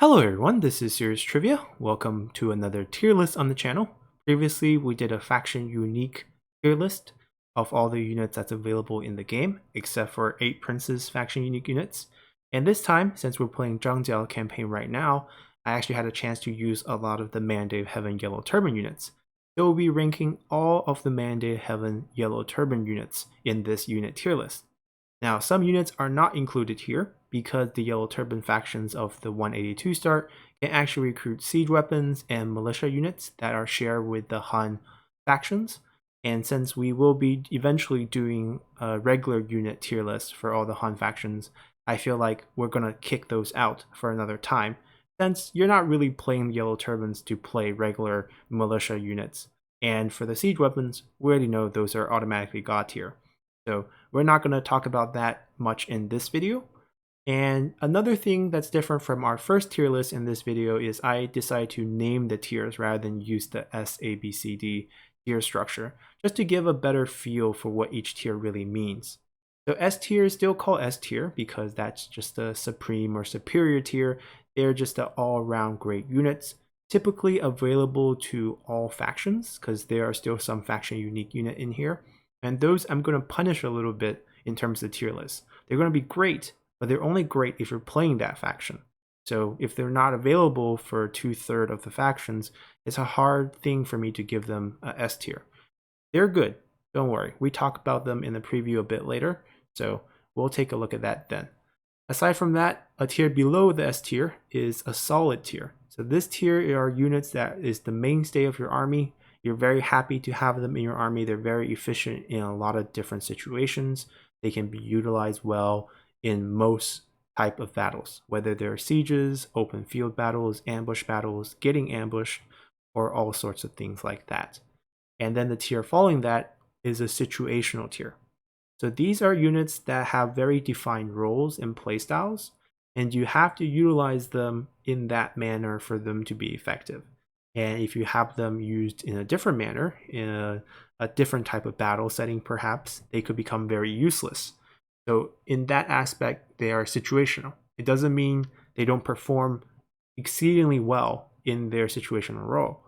Hello everyone, this is Serious Trivia. Welcome to another tier list on the channel. Previously, we did a faction unique tier list of all the units that's available in the game, except for 8 Princes faction unique units. And this time, since we're playing Zhangjiao campaign right now, I actually had a chance to use a lot of the Mandate of Heaven Yellow Turban units. So we'll be ranking all of the Mandate of Heaven Yellow Turban units in this unit tier list. Now, some units are not included here because the Yellow Turban factions of the 182 start can actually recruit siege weapons and militia units that are shared with the Han factions. And since we will be eventually doing a regular unit tier list for all the Han factions, I feel like we're going to kick those out for another time, since you're not really playing the Yellow Turbans to play regular militia units. And for the siege weapons, we already know those are automatically God tier. So we're not going to talk about that much in this video. And another thing that's different from our first tier list in this video is I decided to name the tiers rather than use the S, A, B, C, D tier structure, just to give a better feel for what each tier really means. So S tier is still called S tier because that's just the supreme or superior tier. They're just the all-around great units, typically available to all factions because there are still some faction unique unit in here. And those I'm going to punish a little bit in terms of the tier list. They're going to be great, but they're only great if you're playing that faction. So if they're not available for 2/3 of the factions, it's a hard thing for me to give them a S tier. They're good, don't worry. We talk about them in the preview a bit later, so we'll take a look at that then. Aside from that, a tier below the S tier is a solid tier. So this tier are units that is the mainstay of your army. You're very happy to have them in your army. They're very efficient in a lot of different situations. They can be utilized well in most type of battles, whether they're sieges, open field battles, ambush battles, getting ambushed, or all sorts of things like that. And then the tier following that is a situational tier. So these are units that have very defined roles and playstyles, and you have to utilize them in that manner for them to be effective. And if you have them used in a different manner, in a different type of battle setting perhaps, they could become very useless. So in that aspect, they are situational. It doesn't mean they don't perform exceedingly well in their situational role,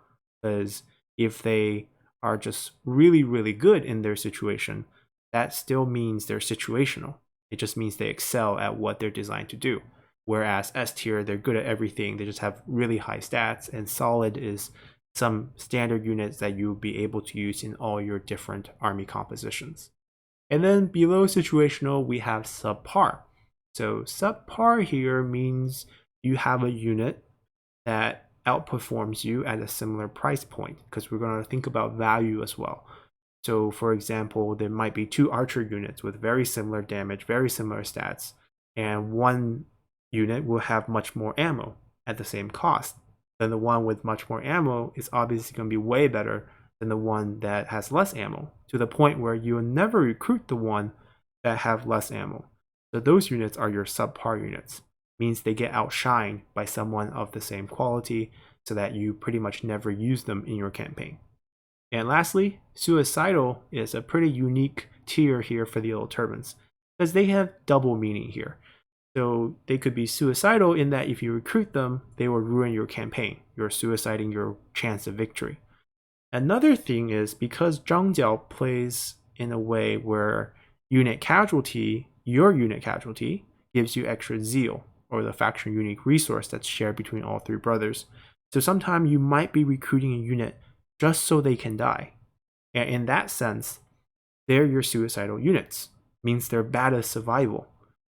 because if they are just really, really good in their situation, that still means they're situational. It just means they excel at what they're designed to do. Whereas S tier, they're good at everything. They just have really high stats, and solid is some standard units that you'll be able to use in all your different army compositions. And then below situational, we have subpar. So subpar here means you have a unit that outperforms you at a similar price point, because we're going to think about value as well. So for example, there might be 2 archer units with very similar damage, very similar stats, and one unit will have much more ammo at the same cost. Then the one with much more ammo is obviously going to be way better than the one that has less ammo, to the point where you will never recruit the one that have less ammo. So those units are your subpar units. Means they get outshined by someone of the same quality, so that you pretty much never use them in your campaign. And lastly, suicidal is a pretty unique tier here for the Yellow Turbans, because they have double meaning here. So they could be suicidal in that if you recruit them, they will ruin your campaign. You're suiciding your chance of victory. Another thing is, because Zhangjiao plays in a way where your unit casualty gives you extra zeal, or the faction unique resource that's shared between all 3 brothers. So sometimes you might be recruiting a unit just so they can die. And in that sense, they're your suicidal units. Means they're bad at survival,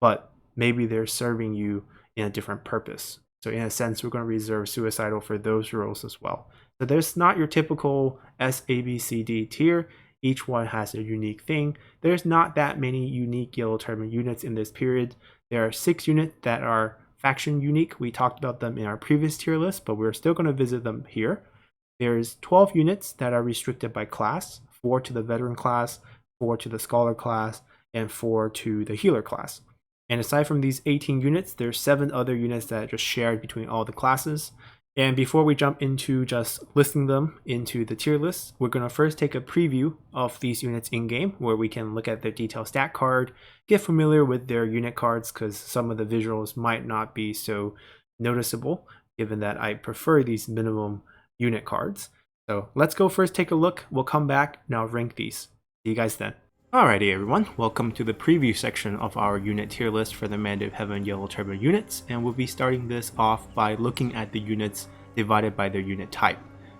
but maybe they're serving you in a different purpose. So in a sense, we're going to reserve suicidal for those roles as well. So there's not your typical S, A, B, C, D tier. Each one has a unique thing. There's not that many unique Yellow Turban units in this period. There are 6 units that are faction unique. We talked about them in our previous tier list, but we're still going to visit them here. There's 12 units that are restricted by class, 4 to the veteran class, 4 to the scholar class, and 4 to the healer class. And aside from these 18 units, there's 7 other units that are just shared between all the classes. And before we jump into just listing them into the tier list, we're going to first take a preview of these units in-game, where we can look at their detailed stat card, get familiar with their unit cards, because some of the visuals might not be so noticeable, given that I prefer these minimum unit cards. So let's go first take a look, we'll come back, and I'll rank these. See you guys then. Alrighty everyone, welcome to the preview section of our unit tier list for the Mandate of Heaven Yellow Turban units, and we'll be starting this off by looking at the units divided by their unit type.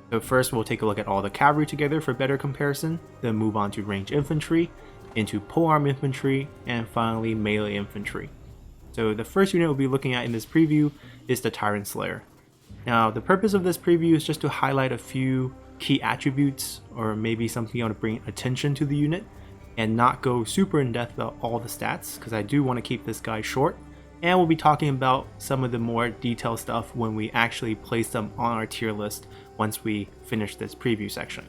So first we'll take a look at all the cavalry together for better comparison, then move on to range infantry, into polearm infantry, and finally melee infantry. So the first unit we'll be looking at in this preview is the Tyrant Slayer. Now the purpose of this preview is just to highlight a few key attributes, or maybe something you want to bring attention to the unit, and not go super in depth about all the stats, because I do want to keep this guy short. And we'll be talking about some of the more detailed stuff when we actually place them on our tier list once we finish this preview section.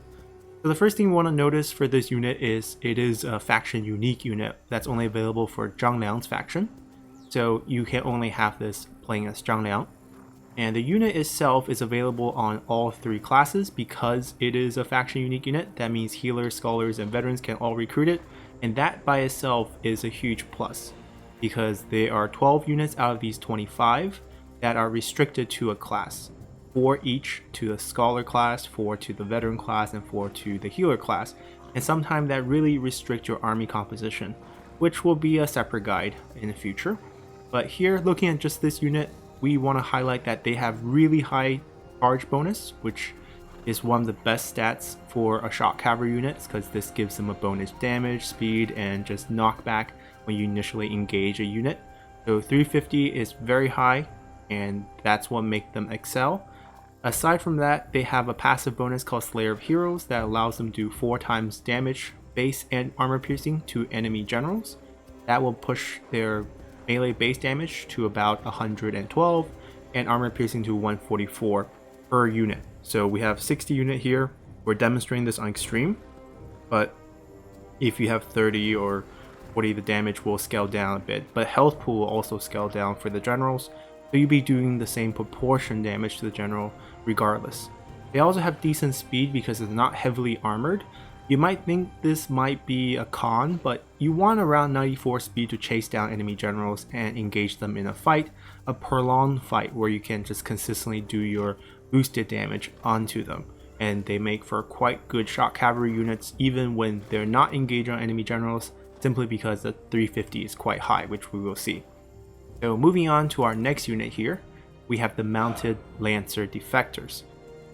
So the first thing we want to notice for this unit is it is a faction unique unit that's only available for Zhang Liang's faction. So you can only have this playing as Zhang Liang. And the unit itself is available on all three classes because it is a faction unique unit. That means healers, scholars, and veterans can all recruit it. And that by itself is a huge plus, because there are 12 units out of these 25 that are restricted to a class. 4 each to the scholar class, 4 to the veteran class, and 4 to the healer class. And sometimes that really restricts your army composition, which will be a separate guide in the future. But here, looking at just this unit, we want to highlight that they have really high charge bonus, which is one of the best stats for a shock cavalry unit, because this gives them a bonus damage, speed, and just knockback when you initially engage a unit. So 350 is very high, and that's what makes them excel. Aside from that, they have a passive bonus called Slayer of Heroes that allows them to do 4 times damage, base and armor piercing to enemy generals. That will push their melee base damage to about 112 and armor piercing to 144 per unit. So we have 60 unit here. We're demonstrating this on extreme, but if you have 30 or 40, the damage will scale down a bit, but health pool will also scale down for the generals, so you'll be doing the same proportion damage to the general regardless. They also have decent speed because it's not heavily armored. You might think this might be a con, but you want around 94 speed to chase down enemy generals and engage them in a fight, a prolonged fight where you can just consistently do your boosted damage onto them. And they make for quite good shock cavalry units even when they're not engaged on enemy generals, simply because the 350 is quite high, which we will see. So moving on to our next unit here, we have the Mounted Lancer Defectors.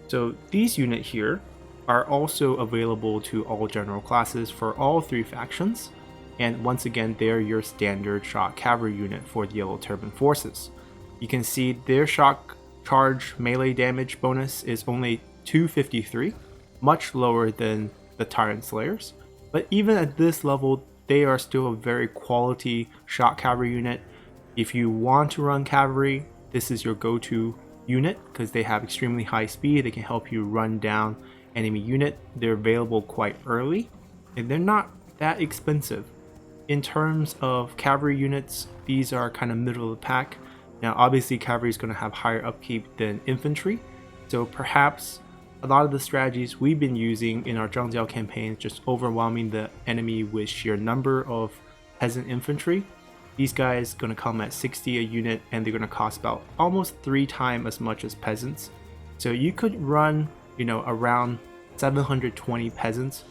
So these units here are also available to all general classes for all 3 factions, and once again they're your standard shock cavalry unit for the Yellow Turban forces. You can see their shock charge melee damage bonus is only 253, much lower than the Tyrant Slayers, but even at this level they are still a very quality shock cavalry unit. If you want to run cavalry, this is your go-to unit because they have extremely high speed. They can help you run down enemy unit. They're available quite early and they're not that expensive. In terms of cavalry units, these are kind of middle of the pack. Now obviously cavalry is going to have higher upkeep than infantry, so perhaps a lot of the strategies we've been using in our Zhangjiao campaign, just overwhelming the enemy with sheer number of peasant infantry. These guys going to come at 60 a unit and they're going to cost about almost 3 times as much as peasants. So you could run, around 720 peasants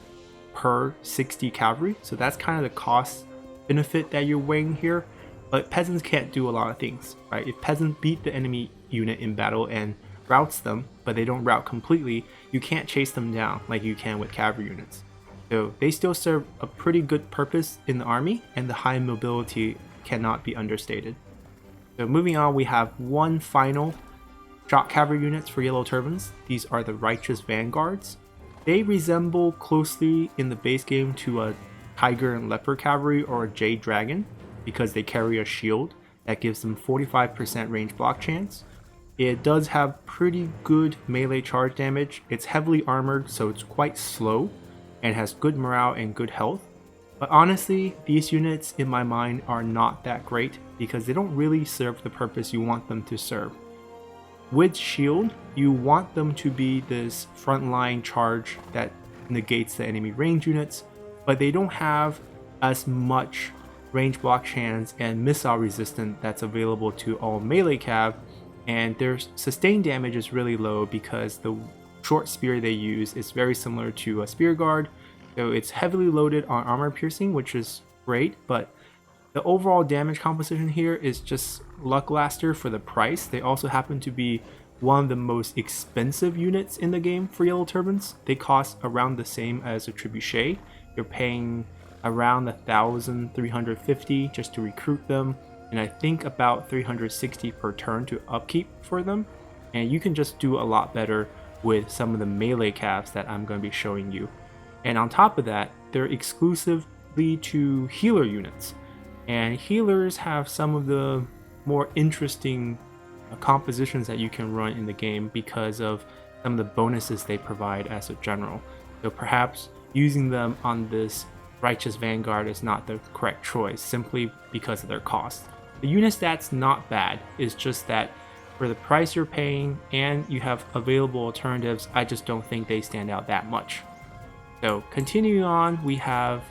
per 60 cavalry. So that's kind of the cost benefit that you're weighing here. But peasants can't do a lot of things, right? If peasants beat the enemy unit in battle and routes them, but they don't route completely, you can't chase them down like you can with cavalry units. So they still serve a pretty good purpose in the army, and the high mobility cannot be understated. So moving on, we have one final shock cavalry units for Yellow Turbans. These are the Righteous Vanguards. They resemble closely in the base game to a Tiger and Leopard Cavalry or a Jade Dragon because they carry a shield that gives them 45% range block chance. It does have pretty good melee charge damage. It's heavily armored, so it's quite slow and has good morale and good health. But honestly, these units in my mind are not that great because they don't really serve the purpose you want them to serve. With shield, you want them to be this frontline charge that negates the enemy range units, but they don't have as much range block chance and missile resistance that's available to all melee cav and their sustained damage is really low because the short spear they use is very similar to a spear guard, so it's heavily loaded on armor piercing, which is great, but the overall damage composition here is just lackluster for the price. They also happen to be one of the most expensive units in the game for Yellow Turbans. They cost around the same as a trebuchet. You're paying around 1,350 just to recruit them, and I think about 360 per turn to upkeep for them. And you can just do a lot better with some of the melee calves that I'm going to be showing you. And on top of that, they're exclusively to healer units. And healers have some of the more interesting compositions that you can run in the game because of some of the bonuses they provide as a general. So perhaps using them on this Righteous Vanguard is not the correct choice simply because of their cost. The unit stats not bad, it's just that for the price you're paying and you have available alternatives, I just don't think they stand out that much. So continuing on, we have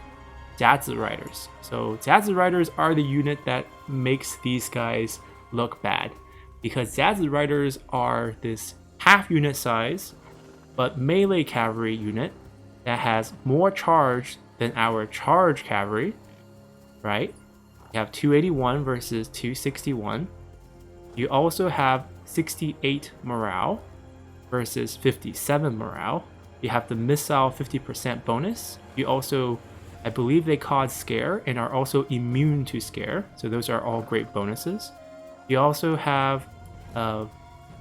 Jadzi Riders. So Jadzi Riders are the unit that makes these guys look bad, because Jadzi Riders are this half unit size but melee cavalry unit that has more charge than our charge cavalry, right? You have 281 versus 261. You also have 68 morale versus 57 morale. You have the missile 50% bonus. You also, I believe they cause scare and are also immune to scare. So those are all great bonuses. You also have the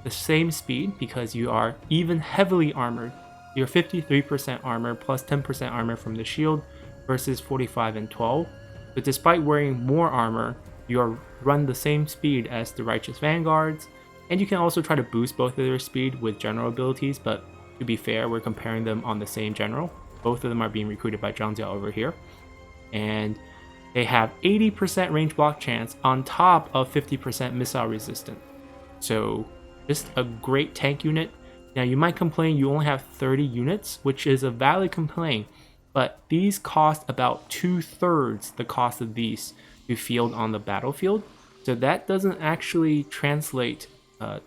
same speed because you are even heavily armored. You're 53% armor plus 10% armor from the shield versus 45 and 12. But despite wearing more armor, you run the same speed as the Righteous Vanguards, and you can also try to boost both of their speed with general abilities, but to be fair, we're comparing them on the same general. Both of them are being recruited by Zhang Jiao over here. And they have 80% range block chance on top of 50% missile resistant. So just a great tank unit. Now you might complain you only have 30 units, which is a valid complaint, but these cost about 2/3 the cost of these to field on the battlefield. So that doesn't actually translate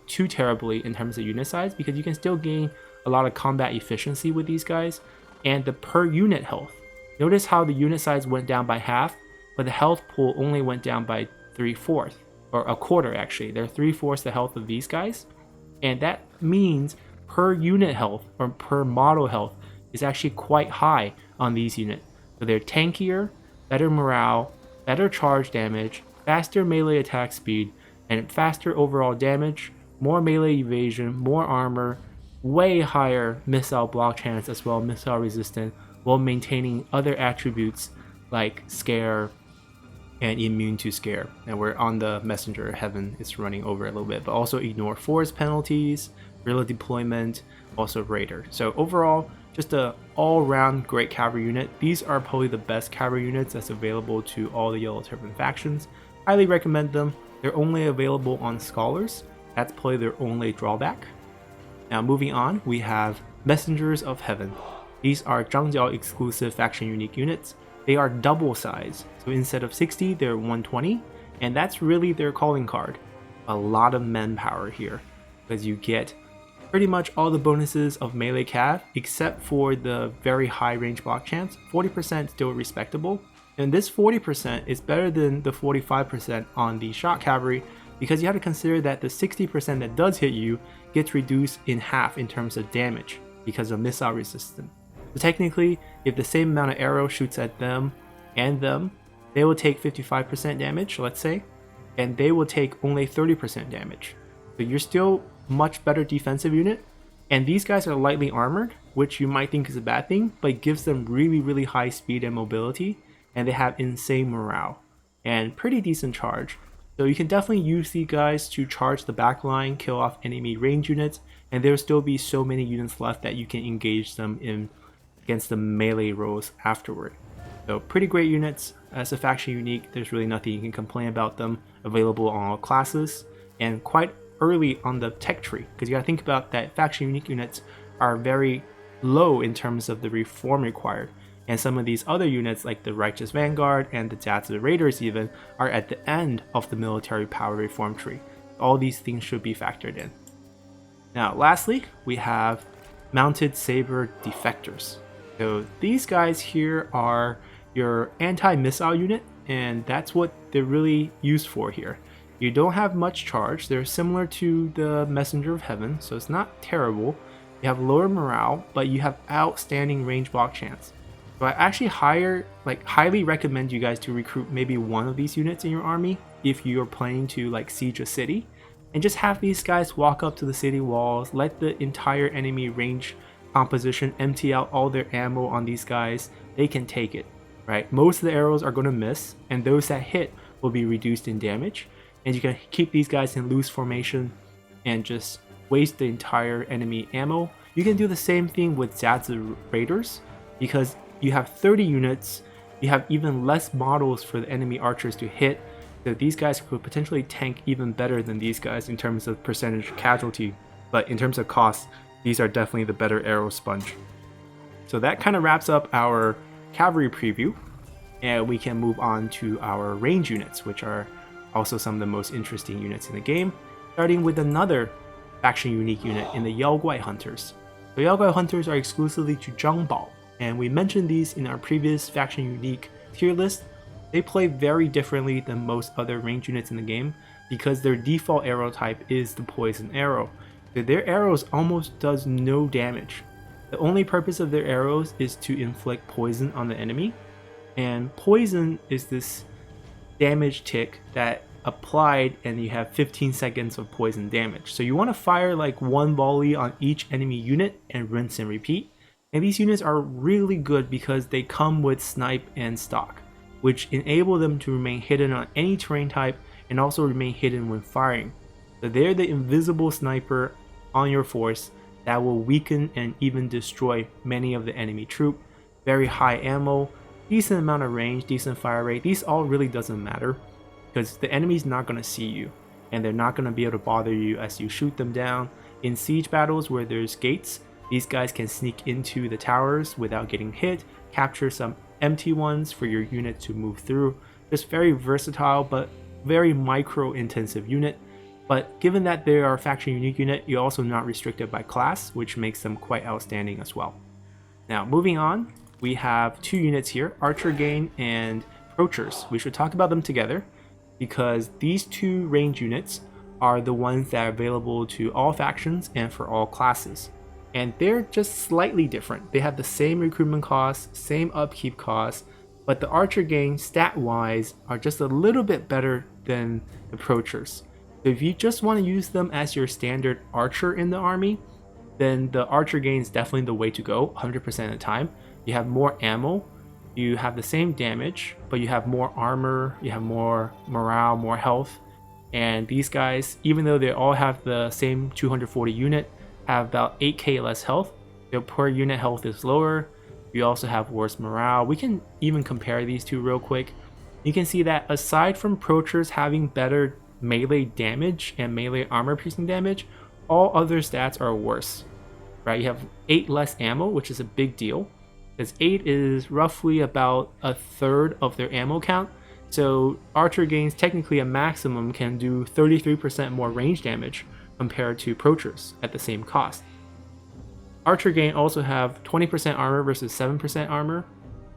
too terribly in terms of unit size, because you can still gain a lot of combat efficiency with these guys. And the per unit health. Notice how the unit size went down by half, but the health pool only went down by 3/4, or a quarter actually. They're 3/4 the health of these guys. And that means per unit health, or per model health, is actually quite high on these units. So they're tankier, better morale, better charge damage, faster melee attack speed, and faster overall damage, more melee evasion, more armor, way higher missile block chance as well, missile resistant, while maintaining other attributes like scare and immune to scare. And we're on the Messenger of Heaven, it's running over a little bit, but also ignore force penalties, guerrilla deployment, also Raider. So overall, just a all-round great cavalry unit. These are probably the best cavalry units that's available to all the Yellow Turban factions. Highly recommend them. They're only available on Scholars. That's probably their only drawback. Now moving on, we have Messengers of Heaven. These are Zhang Jiao exclusive faction unique units. They are double size, so instead of 60, they're 120, and that's really their calling card. A lot of manpower here, because you get pretty much all the bonuses of melee cav, except for the very high range block chance. 40% still respectable, and this 40% is better than the 45% on the shot cavalry, because you have to consider that the 60% that does hit you gets reduced in half in terms of damage because of missile resistance. So technically, if the same amount of arrow shoots at them and them, they will take 55% damage, let's say, and they will take only 30% damage. So you're still much better defensive unit, and these guys are lightly armored, which you might think is a bad thing, but it gives them really high speed and mobility, and they have insane morale and pretty decent charge. So you can definitely use these guys to charge the back line, kill off enemy range units, and there'll still be so many units left that you can engage them in against the melee roles afterward. So pretty great units. As a faction unique, there's really nothing you can complain about them. Available on all classes, and quite early on the tech tree, because you gotta think about that faction unique units are very low in terms of the reform required, and some of these other units like the Righteous Vanguard and the Jadzi Raiders even are at the end of the military power reform tree. All these things should be factored in. Now, lastly, we have mounted saber defectors. So these guys here are your anti-missile unit, and that's what they're really used for here. You don't have much charge. They're similar to the Messenger of Heaven, so it's not terrible. You have lower morale, but you have outstanding range block chance. So I actually highly recommend you guys to recruit maybe one of these units in your army if you're planning to like siege a city, and just have these guys walk up to the city walls, let the entire enemy range composition empty out all their ammo on these guys. They can take it, right? Most of the arrows are going to miss, and those that hit will be reduced in damage, and you can keep these guys in loose formation and just waste the entire enemy ammo. You can do the same thing with Zaza Raiders, because you have 30 units, you have even less models for the enemy archers to hit, so these guys could potentially tank even better than these guys in terms of percentage casualty, but in terms of cost, these are definitely the better arrow sponge. So that kind of wraps up our cavalry preview, and we can move on to our range units, which are also some of the most interesting units in the game, starting with another faction unique unit in the Yao Guai Hunters. The Yao Guai Hunters are exclusively to Zhengbao, and we mentioned these in our previous faction unique tier list. They play very differently than most other range units in the game because their default arrow type is the poison arrow. So their arrows almost does no damage. The only purpose of their arrows is to inflict poison on the enemy, and poison is this damage tick that applied and you have 15 seconds of poison damage. So you want to fire like one volley on each enemy unit and rinse and repeat. And these units are really good because they come with snipe and stock, which enable them to remain hidden on any terrain type and also remain hidden when firing. So they're the invisible sniper on your force that will weaken and even destroy many of the enemy troop. Very high ammo, decent amount of range, decent fire rate. These all really doesn't matter because the enemy's not going to see you and they're not going to be able to bother you as you shoot them down. In siege battles where there's gates, these guys can sneak into the towers without getting hit, capture some empty ones for your unit to move through. Just very versatile but very micro intensive unit. But given that they are a faction unique unit, you're also not restricted by class, which makes them quite outstanding as well. Now moving on, we have two units here, Archer Gain and Poachers. We should talk about them together because these two range units are the ones that are available to all factions and for all classes. And they're just slightly different. They have the same recruitment costs, same upkeep costs, but the Archer Gain stat-wise are just a little bit better than the Poachers. So if you just want to use them as your standard archer in the army, then the Archer Gain is definitely the way to go 100% of the time. You have more ammo, you have the same damage, but you have more armor, you have more morale, more health. And these guys, even though they all have the same 240 unit, have about 8k less health. Their per unit health is lower. You also have worse morale. We can even compare these two real quick. You can see that aside from Poachers having better melee damage and melee armor piercing damage, all other stats are worse, right? You have 8 less ammo, which is a big deal, because 8 is roughly about a third of their ammo count. So Archer Gains technically a maximum can do 33% more range damage compared to Poachers at the same cost. Archer Gain also have 20% armor versus 7% armor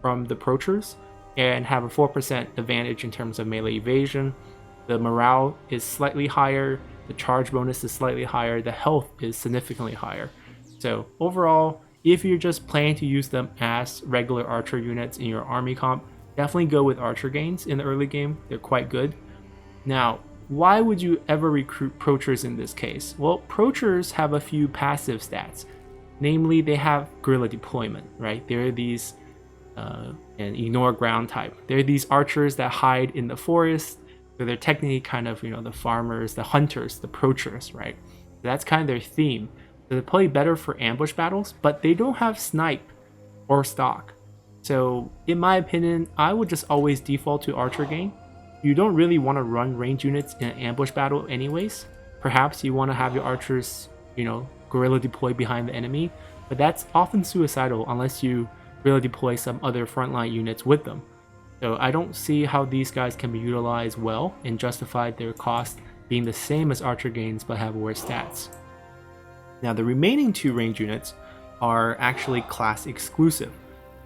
from the Poachers, and have a 4% advantage in terms of melee evasion. The morale is slightly higher, the charge bonus is slightly higher, the health is significantly higher. So overall, if you're just planning to use them as regular archer units in your army comp, definitely go with Archer Gains in the early game. They're quite good. Now, why would you ever recruit Poachers in this case? Well, Poachers have a few passive stats. Namely, they have guerrilla deployment, right? They're these, and ignore ground type. They're these archers that hide in the forest. So they're technically kind of, the farmers, the hunters, the Poachers, right? So that's kind of their theme. So they play better for ambush battles, but they don't have snipe or stock. So in my opinion, I would just always default to Archer Gain. You don't really want to run range units in an ambush battle anyways. Perhaps you want to have your archers, guerrilla deploy behind the enemy, but that's often suicidal unless you guerrilla deploy some other frontline units with them. So I don't see how these guys can be utilized well and justify their cost being the same as archer gains but have worse stats. Now the remaining 2 range units are actually class exclusive.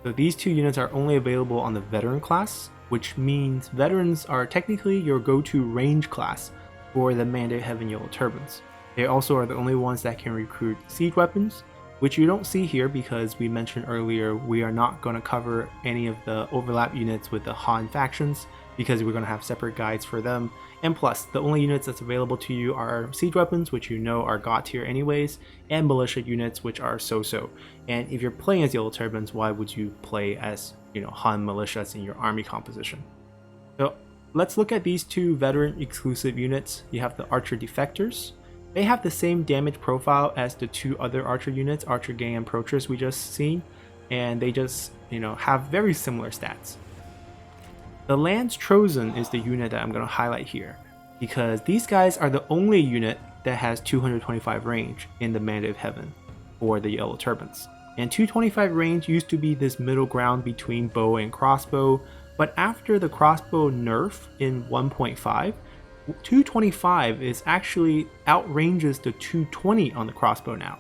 So these 2 units are only available on the veteran class, which means veterans are technically your go-to range class for the Mandate Heaven Yellow Turbans. They also are the only ones that can recruit siege weapons, which you don't see here because we mentioned earlier we are not going to cover any of the overlap units with the Han factions because we're going to have separate guides for them. And plus, the only units that's available to you are siege weapons, which you know are God tier anyways, and militia units, which are so-so. And if you're playing as Yellow Turbans, why would you play as, Han militias in your army composition? So let's look at these 2 veteran exclusive units. You have the Archer Defectors. They have the same damage profile as the 2 other Archer units, Archer Gang and Protrus we just seen, and they just, have very similar stats. The Lance Chosen is the unit that I'm going to highlight here, because these guys are the only unit that has 225 range in the Mandate of Heaven for the Yellow Turbans. And 225 range used to be this middle ground between bow and crossbow, but after the crossbow nerf in 1.5, 225 is actually outranges the 220 on the crossbow now.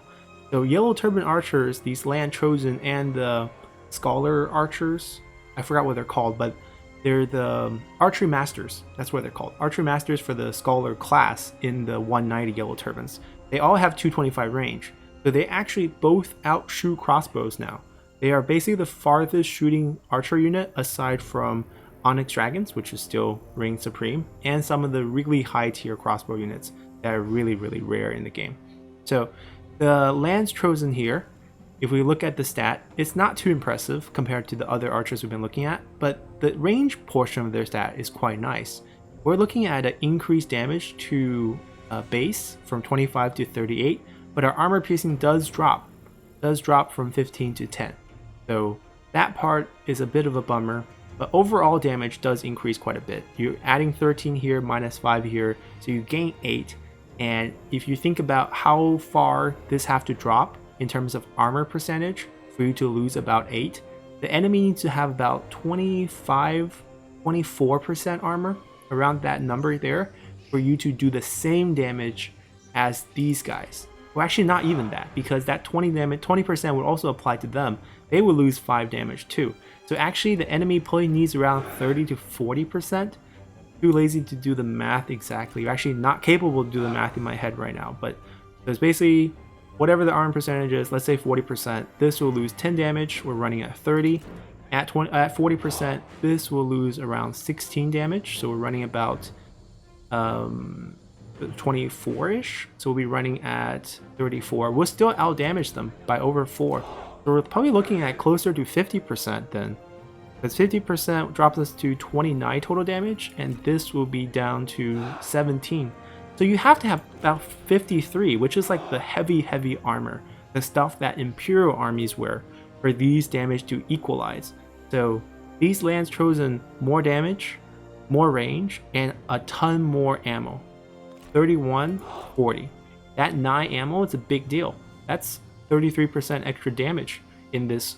So Yellow Turban archers, these Land Chosen and the Scholar archers, I forgot what they're called, but they're the Archery Masters. That's what they're called. Archery Masters for the Scholar class in the 190 Yellow Turbans. They all have 225 range. So they actually both outshoot crossbows now. They are basically the farthest shooting archer unit aside from Onyx Dragons, which is still reign supreme, and some of the really high tier crossbow units that are really rare in the game. So the Lance Chosen here, if we look at the stat, it's not too impressive compared to the other archers we've been looking at, but the range portion of their stat is quite nice. We're looking at an increased damage to base from 25 to 38, but our armor piercing does drop from 15 to 10. So that part is a bit of a bummer, but overall damage does increase quite a bit. You're adding 13 here, minus 5 here, so you gain 8. And if you think about how far this have to drop in terms of armor percentage for you to lose about 8, the enemy needs to have about 24% armor, around that number there, for you to do the same damage as these guys. Well, actually not even that, because that 20% would also apply to them. They would lose 5 damage too. So actually the enemy probably needs around 30 to 40%. Too lazy to do the math exactly. You're actually not capable to do the math in my head right now, but there's basically whatever the armor percentage is, let's say 40%, this will lose 10 damage. We're running at 30. At 40%, this will lose around 16 damage. So we're running about 24-ish, so we'll be running at 34. We'll still outdamage them by over 4. So we're probably looking at closer to 50% then, because 50% drops us to 29 total damage, and this will be down to 17. So you have to have about 53, which is like the heavy armor, the stuff that Imperial armies wear, for these damage to equalize. So these Lance Chosen, more damage, more range, and a ton more ammo. 31, 40. That 9 ammo is a big deal. That's 33% extra damage in this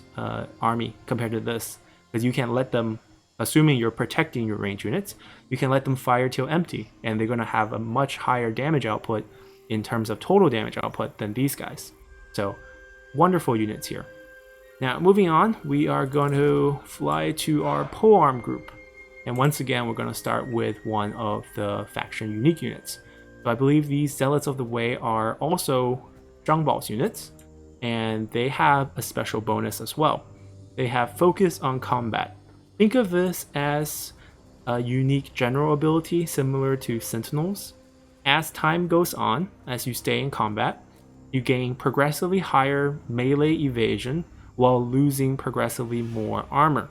army compared to this, because you can let them, assuming you're protecting your range units, you can let them fire till empty, and they're going to have a much higher damage output in terms of total damage output than these guys. So wonderful units here. Now moving on, we are going to fly to our Polearm group, and once again we're going to start with one of the faction unique units. So I believe these Zealots of the Way are also Zhangbao's units, and they have a special bonus as well. They have Focus on Combat. Think of this as a unique general ability similar to Sentinels. As time goes on, as you stay in combat, you gain progressively higher melee evasion while losing progressively more armor.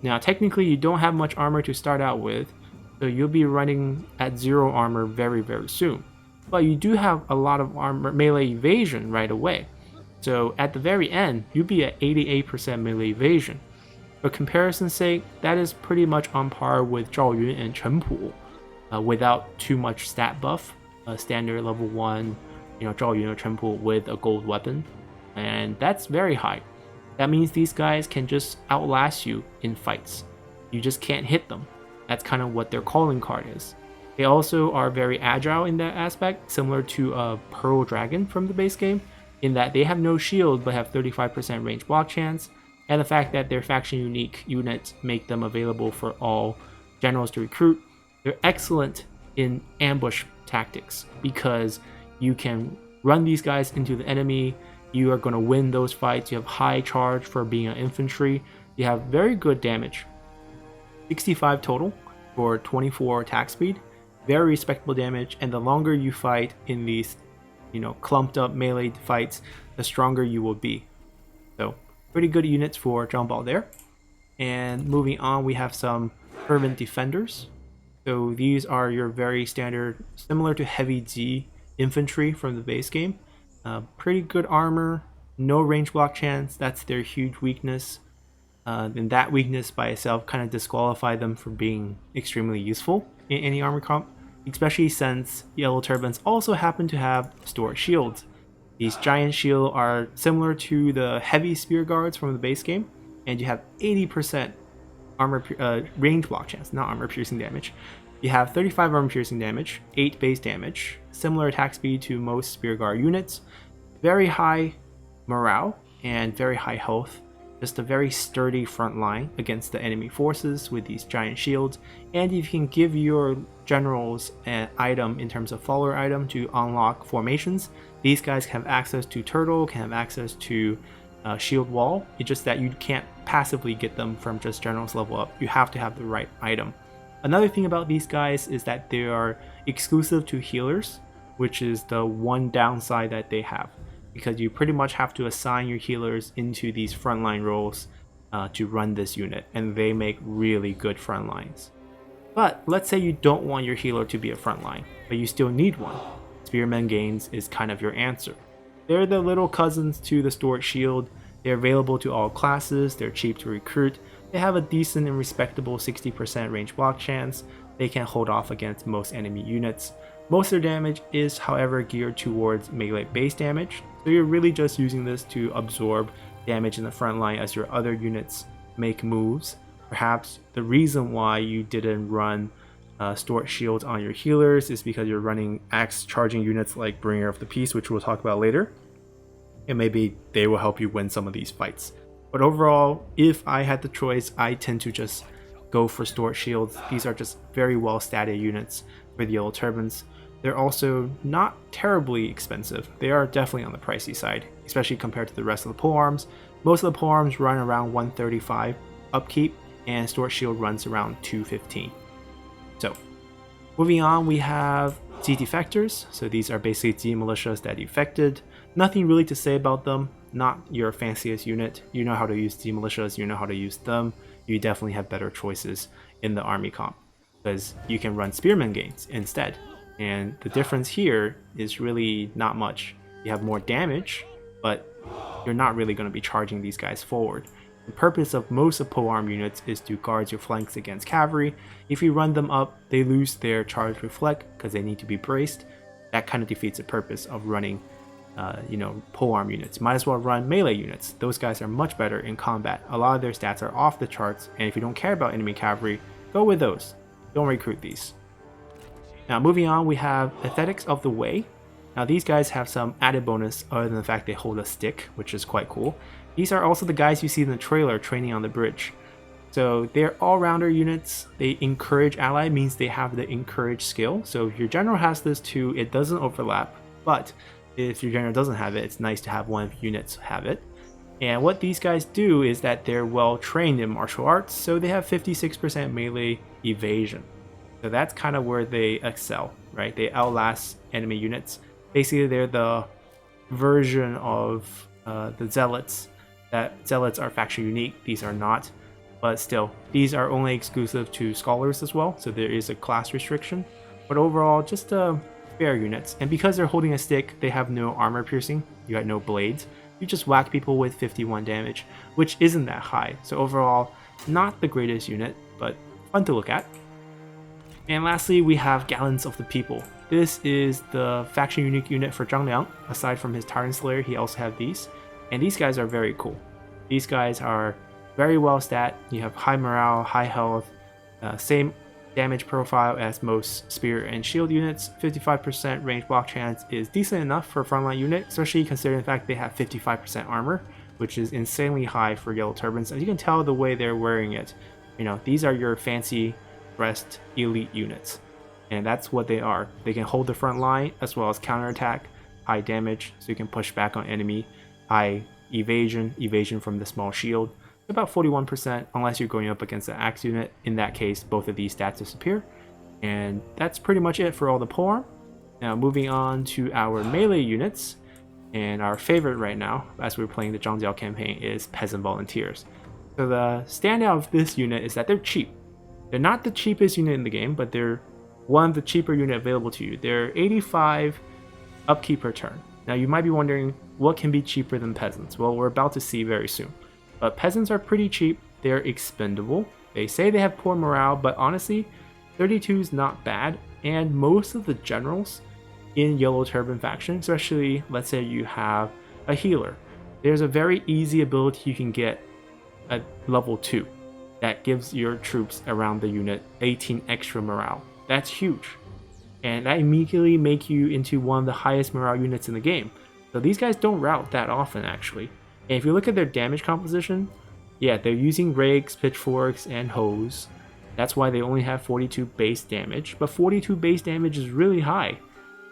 Now technically you don't have much armor to start out with, so you'll be running at 0 armor very soon. But you do have a lot of armor melee evasion right away. So at the very end, you'll be at 88% melee evasion. For comparison's sake, that is pretty much on par with Zhao Yun and Chen Pu, without too much stat buff. Standard level 1, Zhao Yun or Chen Pu with a gold weapon, and that's very high. That means these guys can just outlast you in fights. You just can't hit them. That's kind of what their calling card is. They also are very agile in that aspect, similar to a Pearl Dragon from the base game, in that they have no shield but have 35% range block chance, and the fact that their faction unique units make them available for all generals to recruit. They're excellent in ambush tactics because you can run these guys into the enemy. You are going to win those fights. You have high charge for being an infantry. You have very good damage. 65 total for 24 attack speed. Very respectable damage, and the longer you fight in these, clumped up melee fights, the stronger you will be. So, pretty good units for John Ball there. And moving on, we have some fervent defenders. So these are your very standard, similar to heavy G infantry from the base game. Pretty good armor, no range block chance. That's their huge weakness. And that weakness by itself kind of disqualify them from being extremely useful in any armor comp, especially since Yellow Turbans also happen to have stored shields. These giant shields are similar to the heavy spear guards from the base game, and you have 80% armor range block chance, not armor piercing damage. You have 35 armor piercing damage, 8 base damage, similar attack speed to most spear guard units, very high morale and very high health. Just a very sturdy front line against the enemy forces with these giant shields. And if you can give your generals an item in terms of follower item to unlock formations, these guys can have access to turtle, can have access to shield wall. It's just that you can't passively get them from just generals level up. You have to have the right item. Another thing about these guys is that they are exclusive to healers, which is the one downside that they have, because you pretty much have to assign your healers into these frontline roles to run this unit, and they make really good front lines. But let's say you don't want your healer to be a frontline, but you still need one. Spearman Gains is kind of your answer. They're the little cousins to the Stored Shield. They're available to all classes, they're cheap to recruit, they have a decent and respectable 60% range block chance, they can hold off against most enemy units. Most of their damage is, however, geared towards melee base damage, so you're really just using this to absorb damage in the front line as your other units make moves. Perhaps the reason why you didn't run stored shields on your healers is because you're running axe charging units like Bringer of the Peace, which we'll talk about later, and maybe they will help you win some of these fights. But overall, if I had the choice, I tend to just go for stored shields. These are just very well statted units for the Yellow Turbans. They're also not terribly expensive. They are definitely on the pricey side, especially compared to the rest of the polearms. Most of the polearms run around 135 upkeep, and stored shield runs around 215. So, moving on, we have Z defectors. So these are basically Z militias that defected. Nothing really to say about them. Not your fanciest unit. You know how to use Z militias, you know how to use them. You definitely have better choices in the army comp, because you can run Spearman Gains instead. And the difference here is really not much. You have more damage, but you're not really going to be charging these guys forward. The purpose of most of polearm units is to guard your flanks against cavalry. If you run them up, they lose their charge reflect because they need to be braced. That kind of defeats the purpose of running polearm units. Might as well run melee units. Those guys are much better in combat. A lot of their stats are off the charts, and if you don't care about enemy cavalry, go with those. Don't recruit these. Now moving on, we have Aesthetics of the Way. Now these guys have some added bonus other than the fact they hold a stick, which is quite cool. These are also the guys you see in the trailer training on the bridge. So they're all-rounder units. They encourage ally, means they have the encourage skill. So if your general has this too, it doesn't overlap. But if your general doesn't have it, it's nice to have one of your units have it. And what these guys do is that they're well trained in martial arts, so they have 56% melee evasion. So that's kind of where they excel, right? They outlast enemy units. Basically, they're the version of the Zealots. That Zealots are faction unique, these are not. But still, these are only exclusive to Scholars as well, so there is a class restriction. But overall, just fair units. And because they're holding a stick, they have no armor piercing, you got no blades. You just whack people with 51 damage, which isn't that high. So overall, not the greatest unit, but fun to look at. And lastly, we have Gallants of the People. This is the faction unique unit for Zhang Liang. Aside from his Tyrant Slayer, he also has these. And these guys are very cool. These guys are very well stat. You have high morale, high health, same damage profile as most spear and shield units. 55% range block chance is decent enough for a frontline unit, especially considering the fact they have 55% armor, which is insanely high for Yellow Turbans. As you can tell the way they're wearing it, these are your fancy dressed elite units, and that's what they are. They can hold the front line as well as counterattack, high damage, so you can push back on enemy, high evasion from the small shield, about 41% unless you're going up against the axe unit. In that case, both of these stats disappear. And that's pretty much it for all the polearm. Now moving on to our melee units, and our favorite right now as we're playing the Zhangjiao campaign is peasant volunteers. So the standout of this unit is that they're cheap. They're not the cheapest unit in the game, but they're one of the cheaper units available to you. They're 85 upkeep per turn. Now you might be wondering, what can be cheaper than peasants? Well, we're about to see very soon. But peasants are pretty cheap, they're expendable. They say they have poor morale, but honestly, 32 is not bad, and most of the generals in Yellow Turban faction, especially let's say you have a healer, there's a very easy ability you can get at level 2 that gives your troops around the unit 18 extra morale. That's huge, and that immediately make you into one of the highest morale units in the game. So these guys don't route that often actually. And if you look at their damage composition, yeah, they're using rakes, pitchforks, and hoes. That's why they only have 42 base damage, but 42 base damage is really high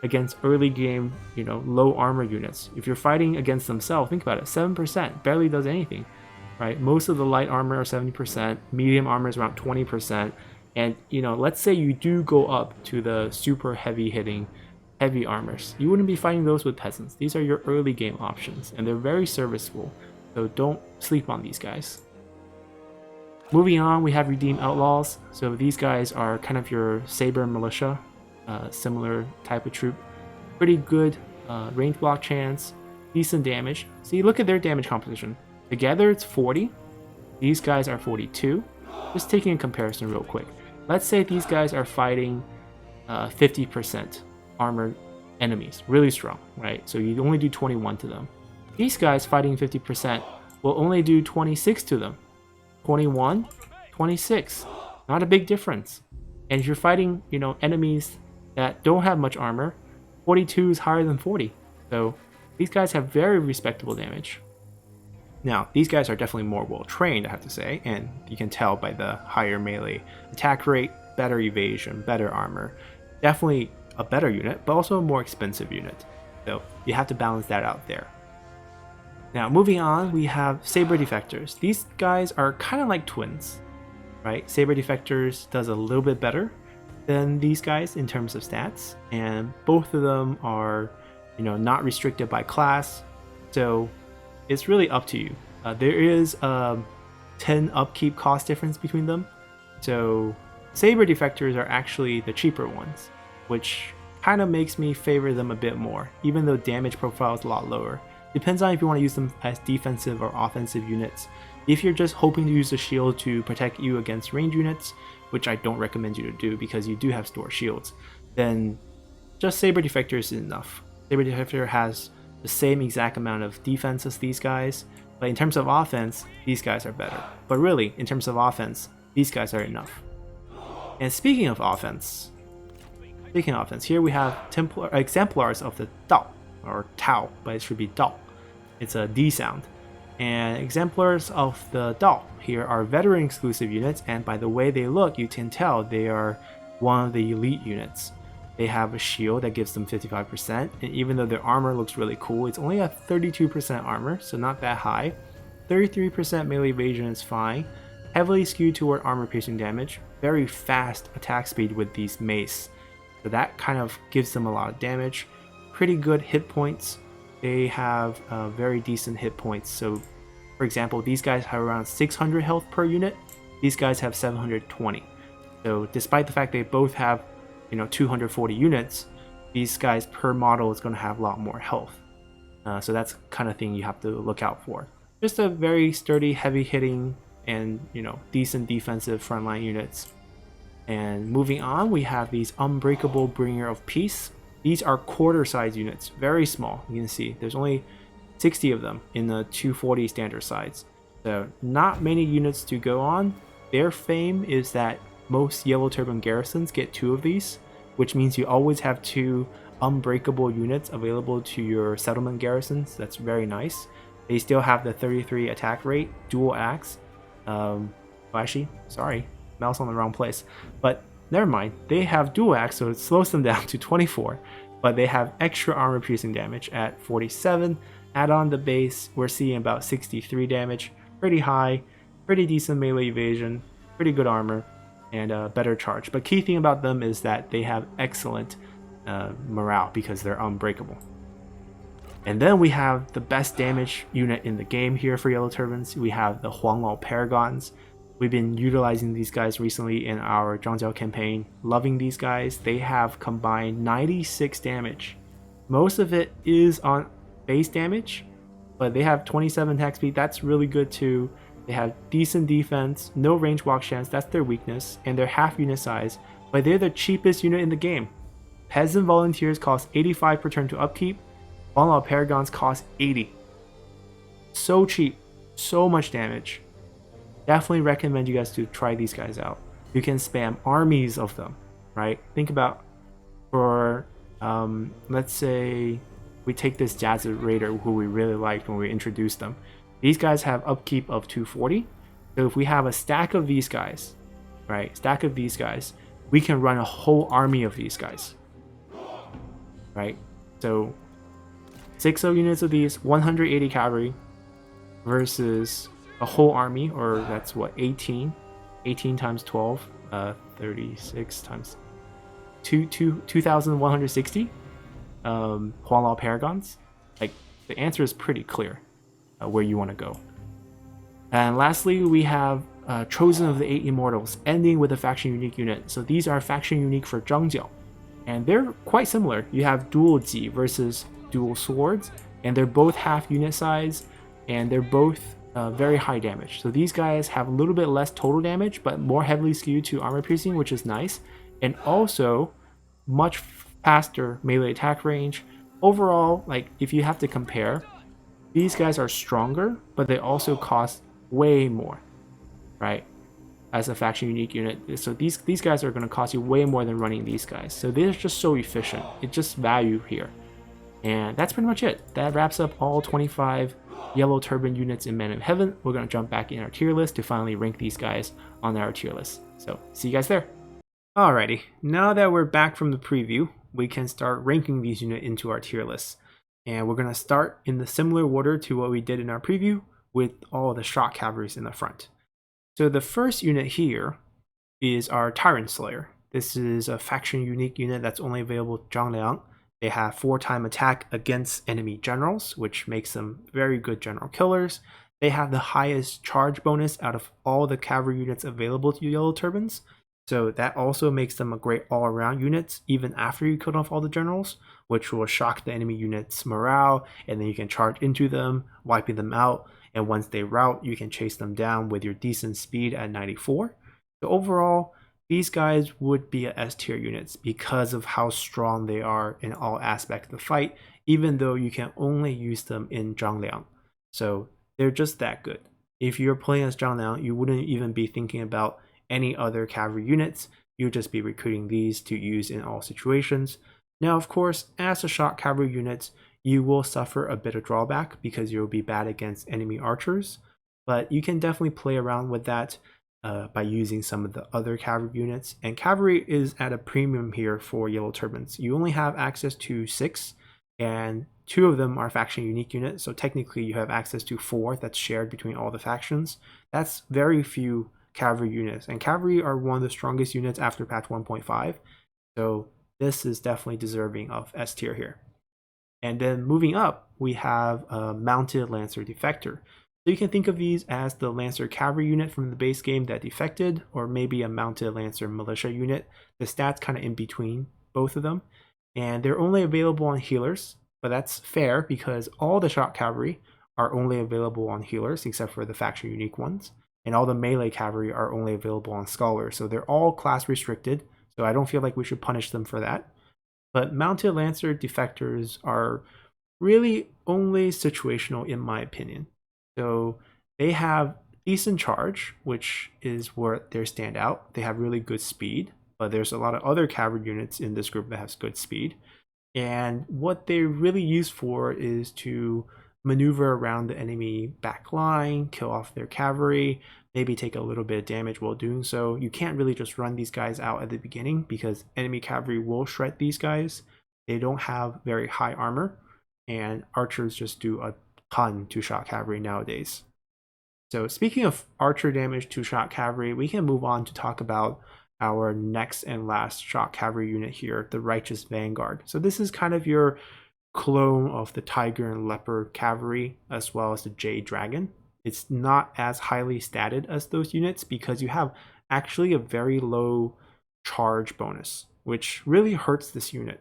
against early game, low armor units. If you're fighting against themselves, think about it, 7%, barely does anything, right? Most of the light armor are 70%, medium armor is around 20%, and let's say you do go up to the super heavy hitting heavy armors, you wouldn't be fighting those with peasants. These are your early game options, and they're very serviceable, so don't sleep on these guys. Moving on, we have Redeemed Outlaws. So these guys are kind of your Saber Militia, similar type of troop. Pretty good range block chance, decent damage. See, look at their damage composition. Together it's 40, these guys are 42. Just taking a comparison real quick. Let's say these guys are fighting 50% armored enemies, really strong, right? So you only do 21 to them. These guys fighting 50% will only do 26 to them. 21, 26, not a big difference. And if you're fighting, enemies that don't have much armor, 42 is higher than 40. So these guys have very respectable damage. Now, these guys are definitely more well trained, I have to say, and you can tell by the higher melee attack rate, better evasion, better armor. Definitely a better unit, but also a more expensive unit. So you have to balance that out there. Now moving on, we have Saber Defectors. These guys are kind of like twins, right? Saber Defectors does a little bit better than these guys in terms of stats, and both of them are, not restricted by class. So it's really up to you. There is a 10 upkeep cost difference between them. So Saber Defectors are actually the cheaper ones, which kind of makes me favor them a bit more, even though damage profile is a lot lower. Depends on if you want to use them as defensive or offensive units. If you're just hoping to use the shield to protect you against range units, which I don't recommend you to do because you do have stored shields, then just Saber Defector is enough. Saber Defector has the same exact amount of defense as these guys, but in terms of offense, these guys are better. But really, in terms of offense, these guys are enough. And speaking of offense, here we have exemplars of the Dao, or Tao, but it should be Dao. It's a D sound. And exemplars of the Dao here are veteran exclusive units, and by the way they look, you can tell they are one of the elite units. They have a shield that gives them 55%, and even though their armor looks really cool, it's only a 32% armor, so not that high. 33% melee evasion is fine. Heavily skewed toward armor piercing damage. Very fast attack speed with these mace. So that kind of gives them a lot of damage. Pretty good hit points. They have very decent hit points. So for example, these guys have around 600 health per unit. These guys have 720. So despite the fact they both have 240 units, these guys per model is going to have a lot more health. So that's kind of thing you have to look out for. Just a very sturdy, heavy hitting, and decent defensive frontline units. And moving on, we have these Unbreakable Bringer of Peace. These are quarter size units, very small. You can see there's only 60 of them in the 240 standard size. So not many units to go on. Their fame is that most Yellow Turban garrisons get 2 of these, which means you always have 2 unbreakable units available to your settlement garrisons. That's very nice. They still have the 33 attack rate, dual axe. Well, actually, sorry, mouse on the wrong place. But never mind, they have dual axe, so it slows them down to 24. But they have extra armor piercing damage at 47. Add on the base, we're seeing about 63 damage. Pretty high, pretty decent melee evasion, pretty good armor, and a better charge. But key thing about them is that they have excellent morale because they're unbreakable. And then we have the best damage unit in the game here for Yellow Turbans. We have the Huanglao Paragons. We've been utilizing these guys recently in our Zhangjiao campaign. Loving these guys. They have combined 96 damage. Most of it is on base damage, but they have 27 attack speed. That's really good too. They have decent defense, no range walk chance, that's their weakness, and they're half unit size, but they're the cheapest unit in the game. Peasant Volunteers cost 85 per turn to upkeep. Huanglao Paragons cost 80. So cheap, so much damage. Definitely recommend you guys to try these guys out. You can spam armies of them, right? Think about for, let's say we take this Jazzed Raider who we really liked when we introduced them. These guys have upkeep of 240. So if we have a stack of these guys, right? Stack of these guys, we can run a whole army of these guys, right? So 6 units of these, 180 cavalry versus a whole army, or that's what, 18 times 12, 36 times 2,160 Huanglao Paragons. Like, the answer is pretty clear where you want to go. And lastly, we have Chosen of the 8 Immortals, ending with a faction unique unit. So these are faction unique for Zhangjiao, and they're quite similar. You have dual Ji versus dual swords, and they're both half unit size, and they're both very high damage. So these guys have a little bit less total damage, but more heavily skewed to armor piercing, which is nice, and also much faster melee attack range. Overall, like, if you have to compare, these guys are stronger, but they also cost way more, right? As a faction unique unit. So these guys are going to cost you way more than running these guys. So they're just so efficient. It's just value here. And that's pretty much it. That wraps up all 25 Yellow Turban units in Man of Heaven. We're going to jump back in our tier list to finally rank these guys on our tier list. So see you guys there. Alrighty, now that we're back from the preview, we can start ranking these units into our tier list. And we're going to start in the similar order to what we did in our preview, with all the shock cavalries in the front. So the first unit here is our Tyrant Slayer. This is a faction unique unit that's only available to Zhangliang. They have 4-time attack against enemy generals, which makes them very good general killers. They have the highest charge bonus out of all the cavalry units available to Yellow Turbans. So that also makes them a great all-around unit, even after you cut off all the generals, which will shock the enemy units' morale, and then you can charge into them, wiping them out, and once they rout, you can chase them down with your decent speed at 94. So overall, these guys would be a S tier units because of how strong they are in all aspects of the fight, even though you can only use them in Zhangliang. So they're just that good. If you're playing as Zhangliang, you wouldn't even be thinking about any other cavalry units. You'd just be recruiting these to use in all situations. Now, of course, as a shock cavalry units, you will suffer a bit of drawback because you'll be bad against enemy archers, but you can definitely play around with that by using some of the other cavalry units. And cavalry is at a premium here for Yellow Turbans. You only have access to 6, and 2 of them are faction unique units, so technically you have access to 4 that's shared between all the factions. That's very few cavalry units, and cavalry are one of the strongest units after patch 1.5, so this is definitely deserving of S tier here. And then moving up, we have a Mounted Lancer Defector. So you can think of these as the Lancer Cavalry unit from the base game that defected, or maybe a Mounted Lancer Militia unit. The stats kind of in between both of them. And they're only available on healers, but that's fair because all the shock cavalry are only available on healers except for the faction unique ones. And all the melee cavalry are only available on scholars. So they're all class restricted, so I don't feel like we should punish them for that. But Mounted Lancer Defectors are really only situational in my opinion. So they have decent charge, which is where they stand out. They have really good speed, but there's a lot of other cavalry units in this group that has good speed. And what they're really used for is to maneuver around the enemy back line, kill off their cavalry, maybe take a little bit of damage while doing so. You can't really just run these guys out at the beginning because enemy cavalry will shred these guys. They don't have very high armor, and archers just do a ton to shot cavalry nowadays. So speaking of archer damage to shot cavalry, we can move on to talk about our next and last shot cavalry unit here, the Righteous Vanguard. So this is kind of your clone of the Tiger and Leopard cavalry as well as the Jade Dragon. It's not as highly statted as those units because you have actually a very low charge bonus, which really hurts this unit.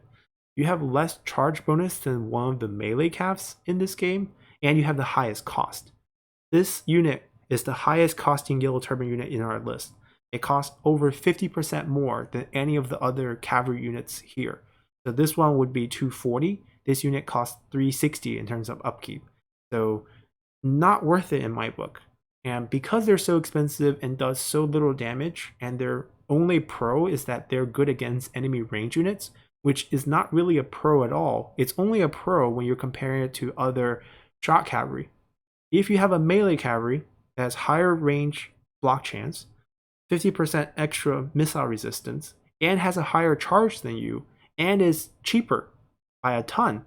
You have less charge bonus than one of the melee cavs in this game, and you have the highest cost. This unit is the highest costing Yellow Turban unit in our list. It costs over 50% more than any of the other cavalry units here. So this one would be 240. This unit costs 360 in terms of upkeep. So not worth it in my book. And because they're so expensive and does so little damage, and their only pro is that they're good against enemy range units, which is not really a pro at all. It's only a pro when you're comparing it to other shot cavalry. If you have a melee cavalry that has higher range block chance, 50% extra missile resistance, and has a higher charge than you, and is cheaper by a ton,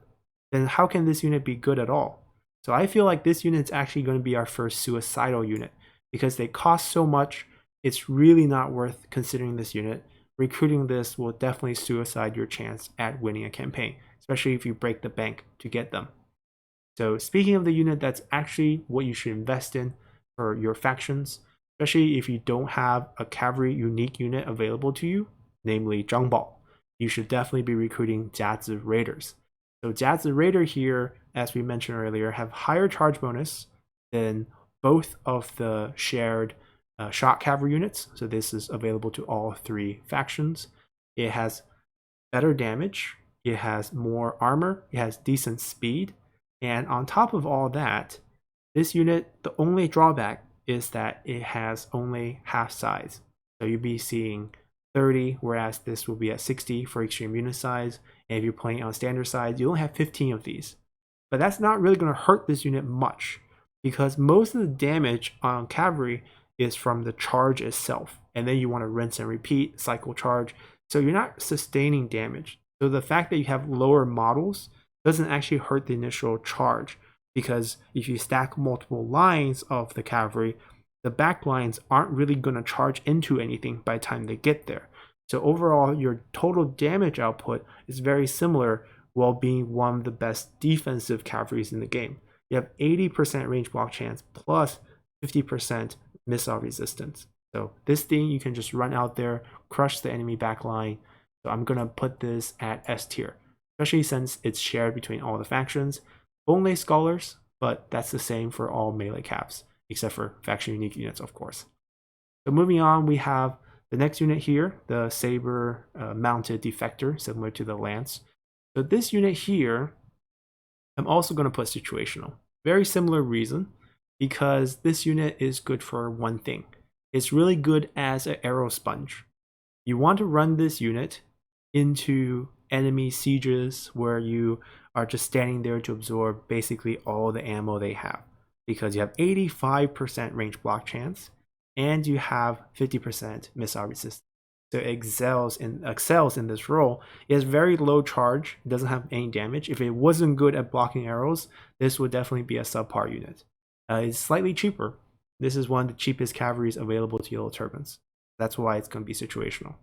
then how can this unit be good at all? So I feel like this unit is actually going to be our first suicidal unit because they cost so much. It's really not worth considering this unit. Recruiting this will definitely suicide your chance at winning a campaign, especially if you break the bank to get them. So speaking of the unit that's actually what you should invest in for your factions, especially if you don't have a cavalry unique unit available to you, namely Zhangbao, you should definitely be recruiting Jiazi Raiders. So Jiazi Raider here, as we mentioned earlier, have higher charge bonus than both of the shared shot cavalry units. So this is available to all three factions. It has better damage, it has more armor, it has decent speed, and on top of all that, this unit, the only drawback is that it has only half size. So you'll be seeing 30, whereas this will be at 60 for extreme unit size. And if you're playing on standard size, you only have 15 of these. But that's not really going to hurt this unit much because most of the damage on cavalry is from the charge itself. And then you want to rinse and repeat, cycle charge. So you're not sustaining damage. So the fact that you have lower models doesn't actually hurt the initial charge, because if you stack multiple lines of the cavalry, the back lines aren't really going to charge into anything by the time they get there. So overall, your total damage output is very similar while being one of the best defensive cavalries in the game. You have 80% range block chance plus 50% missile resistance. So this thing you can just run out there, crush the enemy back line. So I'm going to put this at S tier, especially since it's shared between all the factions. Only scholars, but that's the same for all melee caps, except for faction unique units, of course. So moving on, we have the next unit here, the Saber mounted defector, similar to the Lance. So this unit here, I'm also going to put situational. Very similar reason, because this unit is good for one thing. It's really good as an arrow sponge. You want to run this unit into enemy sieges where you are just standing there to absorb basically all the ammo they have, because you have 85% range block chance and you have 50% missile resistance. So it excels in this role. It has very low charge, it doesn't have any damage. If it wasn't good at blocking arrows, this would definitely be a subpar unit. It's slightly cheaper. This is one of the cheapest cavalries available to Yellow Turbans. That's why it's going to be situational.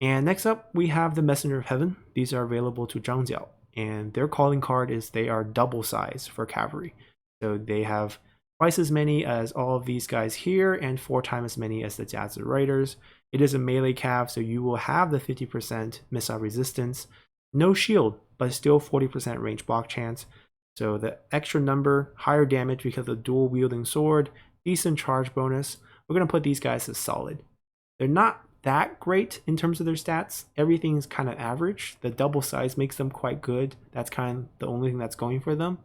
And next up, we have the Messenger of Heaven. These are available to Zhang Jiao, and their calling card is they are double size for cavalry. So they have twice as many as all of these guys here and 4 times as many as the Jiazi Raiders. It is a melee cav, so you will have the 50% missile resistance. No shield, but still 40% range block chance. So the extra number, higher damage because of the dual wielding sword, decent charge bonus. We're going to put these guys as solid. They're not that great in terms of their stats. Everything's kind of average. The double size makes them quite good. That's kind of the only thing that's going for them.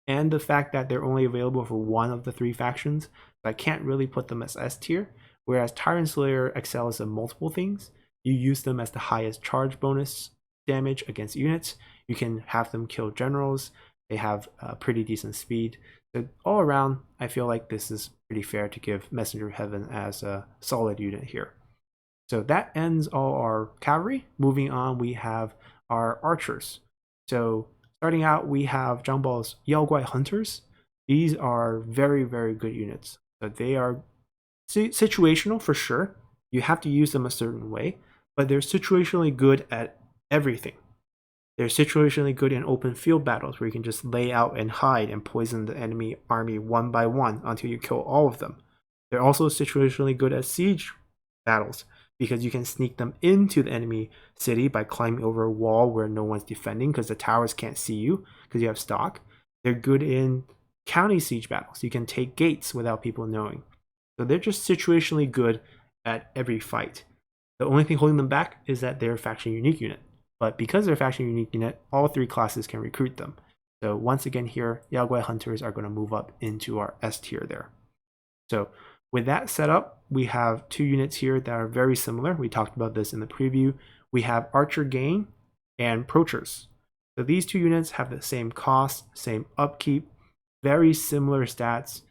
and the fact that they're only available for one of the 3 factions, I can't really put them as S tier. Whereas Tyrant Slayer excels in multiple things. You use them as the highest charge bonus damage against units. You can have them kill generals. They have pretty decent speed. So all around, I feel like this is pretty fair to give Messenger of Heaven as a solid unit here. So that ends all our cavalry. Moving on, we have our archers. So starting out, we have Zhang Bao's Yaoguai Hunters. These are very, very good units. So they are situational for sure. You have to use them a certain way, but they're situationally good at everything. They're situationally good in open field battles where you can just lay out and hide and poison the enemy army one by one until you kill all of them. They're also situationally good at siege battles because you can sneak them into the enemy city by climbing over a wall where no one's defending because the towers can't see you because you have stock. They're good in county siege battles. You can take gates without people knowing. So they're just situationally good at every fight. The only thing holding them back is that they're a faction unique unit. But because they're a faction unique unit, all 3 classes can recruit them. So once again here, Yaoguai Hunters are going to move up into our S tier there. So with that set up, we have 2 units here that are very similar. We talked about this in the preview. We have Archer Gain and Poachers. So these 2 units have the same cost, same upkeep, very similar stats.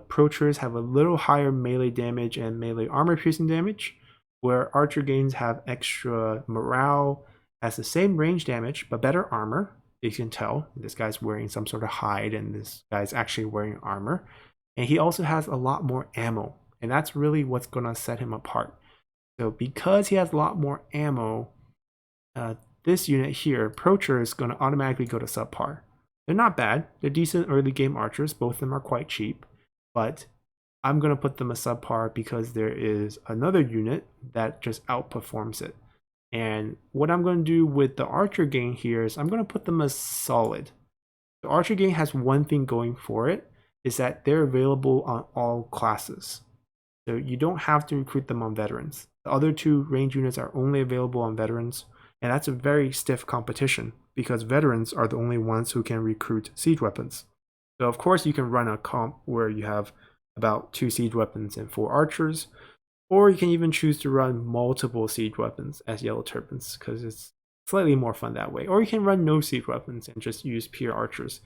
Poachers have a little higher melee damage and melee armor piercing damage, where Archer Gains have extra morale, has the same range damage, but better armor. You can tell this guy's wearing some sort of hide and this guy's actually wearing armor. And he also has a lot more ammo, and that's really what's going to set him apart. So because he has a lot more ammo, this unit here, Poacher, is going to automatically go to subpar. They're not bad. They're decent early game archers. Both of them are quite cheap. But I'm going to put them a subpar because there is another unit that just outperforms it. And what I'm going to do with the Archer Gang here is I'm going to put them as solid. The Archer Gang has one thing going for it, is that they're available on all classes. So you don't have to recruit them on veterans. The other 2 range units are only available on veterans, and that's a very stiff competition because veterans are the only ones who can recruit siege weapons. So of course you can run a comp where you have about 2 siege weapons and 4 archers, or you can even choose to run multiple siege weapons as Yellow Turbans because it's slightly more fun that way. Or you can run no siege weapons and just use pure archers.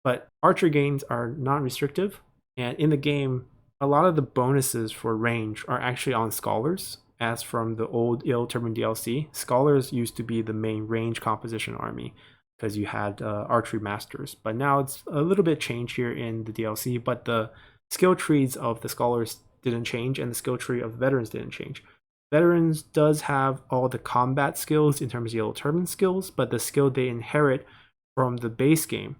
But archer gains are non-restrictive, and in the game, a lot of the bonuses for range are actually on scholars, as from the old Yellow Turban DLC. Scholars used to be the main range composition army because you had archery masters, but now it's a little bit changed here in the DLC, but the skill trees of the scholars didn't change and the skill tree of veterans didn't change. Veterans does have all the combat skills in terms of Yellow Turban skills, but the skill they inherit from the base game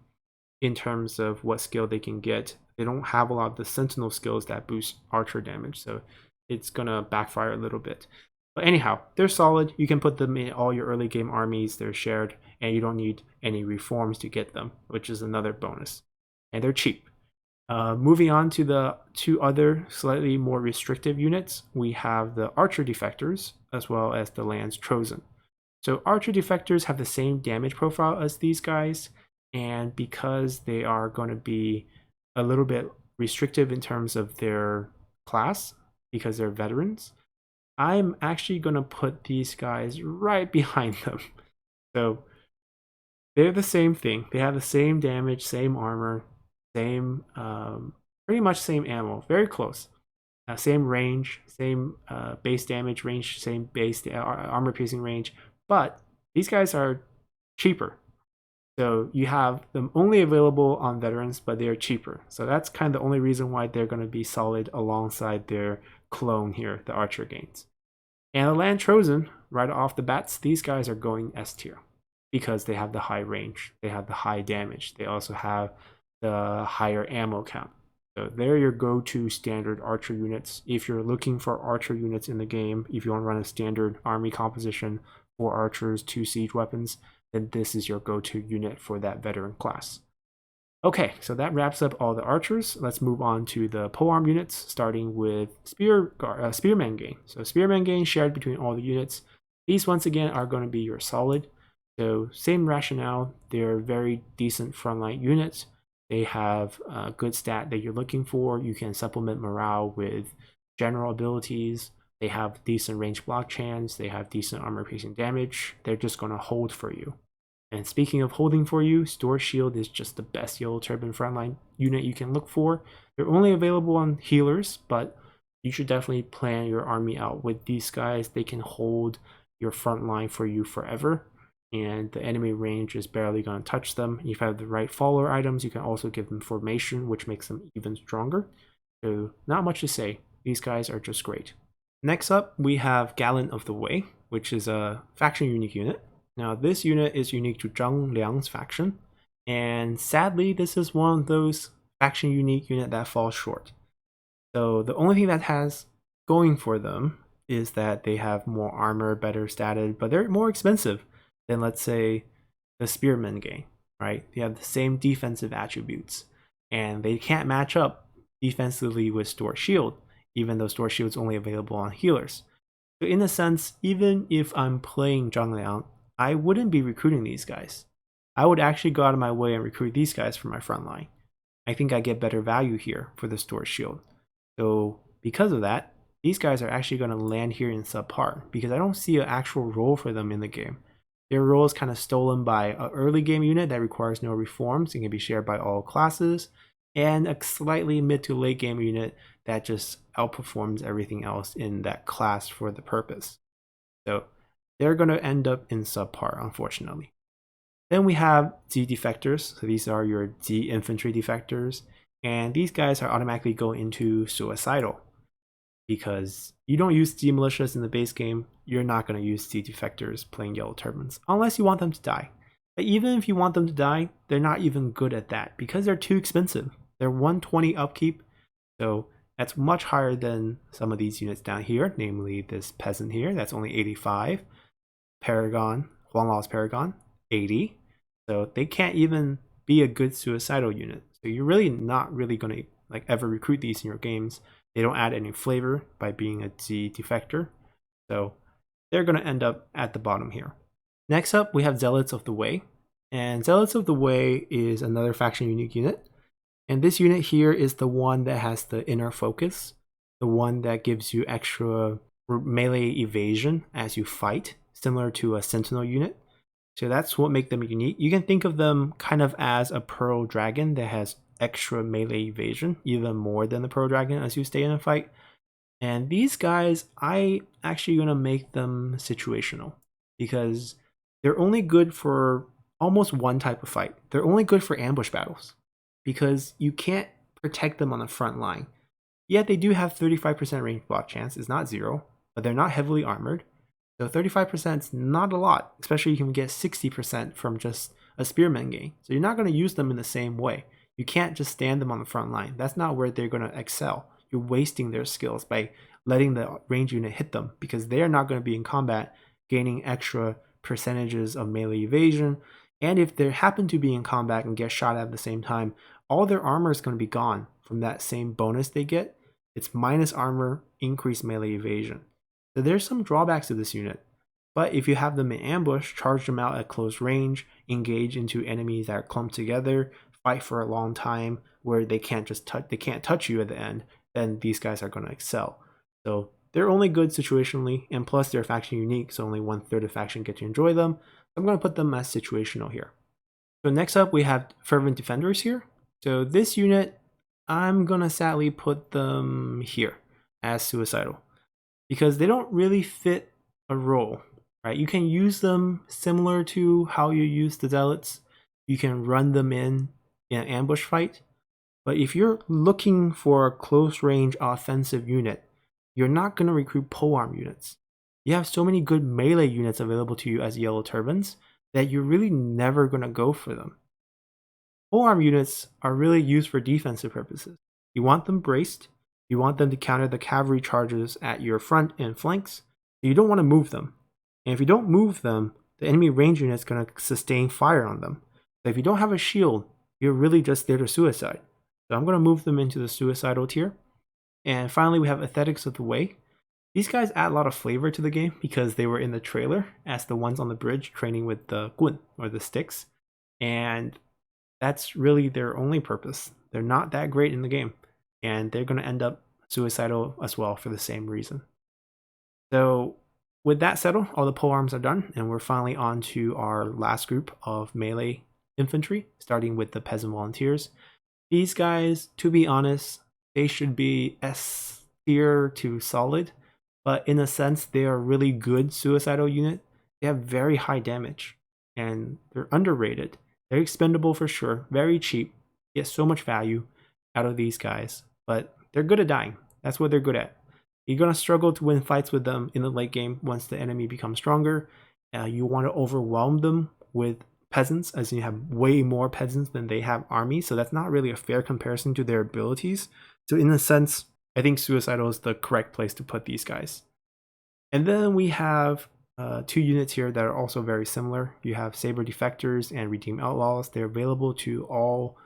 in terms of what skill they can get, they don't have a lot of the sentinel skills that boost archer damage, so it's gonna backfire a little bit. But anyhow, they're solid. You can put them in all your early game armies. They're shared, and you don't need any reforms to get them, which is another bonus. And they're cheap. Moving on to the 2 other slightly more restrictive units, we have the Archer Defectors as well as the Lance Trozen. So Archer Defectors have the same damage profile as these guys, and because they are going to be a little bit restrictive in terms of their class, because they're veterans, I'm actually going to put these guys right behind them. So they're the same thing. They have the same damage, same armor, same, pretty much same ammo, very close. Same range, same base damage range, same base armor piercing range, but these guys are cheaper. So you have them only available on veterans, but they're cheaper. So that's kind of the only reason why they're going to be solid alongside their clone here, the Archer Gains. And the Land Trozen, right off the bats, these guys are going S tier because they have the high range, they have the high damage, they also have the higher ammo count. So they're your go-to standard archer units. If you're looking for archer units in the game, if you want to run a standard army composition, 4 archers, 2 siege weapons, then this is your go-to unit for that veteran class. Okay, so that wraps up all the archers. Let's move on to the polearm units, starting with Spearman Gain. So Spearman Gain shared between all the units. These, once again, are going to be your solid. So same rationale. They're very decent frontline units. They have a good stat that you're looking for. You can supplement morale with general abilities. They have decent range block chance. They have decent armor piercing damage. They're just going to hold for you. And speaking of holding for you, Store Shield is just the best Yellow Turban frontline unit you can look for. They're only available on healers, but you should definitely plan your army out with these guys. They can hold your front line for you forever, and the enemy range is barely going to touch them. If you have the right follower items, you can also give them formation, which makes them even stronger. So not much to say. These guys are just great. Next up, we have Gallant of the Way, which is a faction unique unit. Now, this unit is unique to Zhang Liang's faction, and sadly, this is one of those faction unique unit that falls short. So the only thing that has going for them is that they have more armor, better statted, but they're more expensive than, let's say, the Spearman gang, right? They have the same defensive attributes, and they can't match up defensively with Store Shield, even though Store Shield's only available on healers. So in a sense, even if I'm playing Zhang Liang, I wouldn't be recruiting these guys. I would actually go out of my way and recruit these guys for my front line. I think I get better value here for the Store Shield. So because of that, these guys are actually going to land here in subpar because I don't see an actual role for them in the game. Their role is kind of stolen by an early game unit that requires no reforms and can be shared by all classes, and a slightly mid to late game unit that just outperforms everything else in that class for the purpose. So they're going to end up in subpar, unfortunately. Then we have Z defectors. So these are your Z infantry defectors. And these guys are automatically go into suicidal. Because you don't use Z militias in the base game, you're not going to use Z defectors playing Yellow Turbans, unless you want them to die. But even if you want them to die, they're not even good at that because they're too expensive. They're 120 upkeep, so that's much higher than some of these units down here, namely this peasant here, that's only 85. Paragon, Huang Lao's Paragon, 80. So they can't even be a good suicidal unit. So you're really not really going to like ever recruit these in your games. They don't add any flavor by being a Z defector. So they're going to end up at the bottom here. Next up, we have Zealots of the Way. And Zealots of the Way is another faction unique unit. And this unit here is the one that has the inner focus, the one that gives you extra melee evasion as you fight, similar to a Sentinel unit. So that's what makes them unique. You can think of them kind of as a Pearl Dragon that has extra melee evasion, even more than the Pearl Dragon as you stay in a fight. And these guys, I actually gonna make them situational because they're only good for almost one type of fight. They're only good for ambush battles because you can't protect them on the front line. Yet they do have 35% range block chance. It's not zero, but they're not heavily armored. So 35% is not a lot, especially you can get 60% from just a spearman game. So you're not going to use them in the same way. You can't just stand them on the front line. That's not where they're going to excel. You're wasting their skills by letting the range unit hit them because they are not going to be in combat gaining extra percentages of melee evasion. And if they happen to be in combat and get shot at the same time, all their armor is going to be gone from that same bonus they get. It's minus armor, increased melee evasion. So there's some drawbacks to this unit. But if you have them in ambush, charge them out at close range, engage into enemies that are clumped together, fight for a long time where they can't touch you at the end, then these guys are going to excel. So they're only good situationally, and plus they're faction unique, so only 1/3 of faction get to enjoy them. I'm going to put them as situational here. So next up we have Fervent Defenders here. So this unit, I'm going to sadly put them here as suicidal because they don't really fit a role, right? You can use them similar to how you use the Zealots. You can run them in an ambush fight, but if you're looking for a close range offensive unit, you're not going to recruit polearm units. You have so many good melee units available to you as Yellow Turbans that you're really never going to go for them. Polearm units are really used for defensive purposes. You want them braced, you want them to counter the cavalry charges at your front and flanks, so you don't want to move them. And if you don't move them, the enemy range unit is going to sustain fire on them. So if you don't have a shield, you're really just there to suicide. So I'm going to move them into the suicidal tier. And finally, we have Aesthetics of the Way. These guys add a lot of flavor to the game because they were in the trailer as the ones on the bridge training with the gun or the sticks. And that's really their only purpose. They're not that great in the game, and they're going to end up suicidal as well for the same reason. So with that settled, all the polearms are done, and we're finally on to our last group of melee infantry, starting with the peasant volunteers. These guys, to be honest, they should be S tier to solid, but in a sense, they are a really good suicidal unit. They have very high damage, and they're underrated. They're expendable for sure, very cheap. Get so much value out of these guys, but they're good at dying. That's what they're good at. You're going to struggle to win fights with them in the late game once the enemy becomes stronger. You want to overwhelm them with peasants, as you have way more peasants than they have armies, so that's not really a fair comparison to their abilities. So in a sense, I think suicidal is the correct place to put these guys. And then we have two units here that are also very similar. You have Saber Defectors and Redeem Outlaws. They're available to all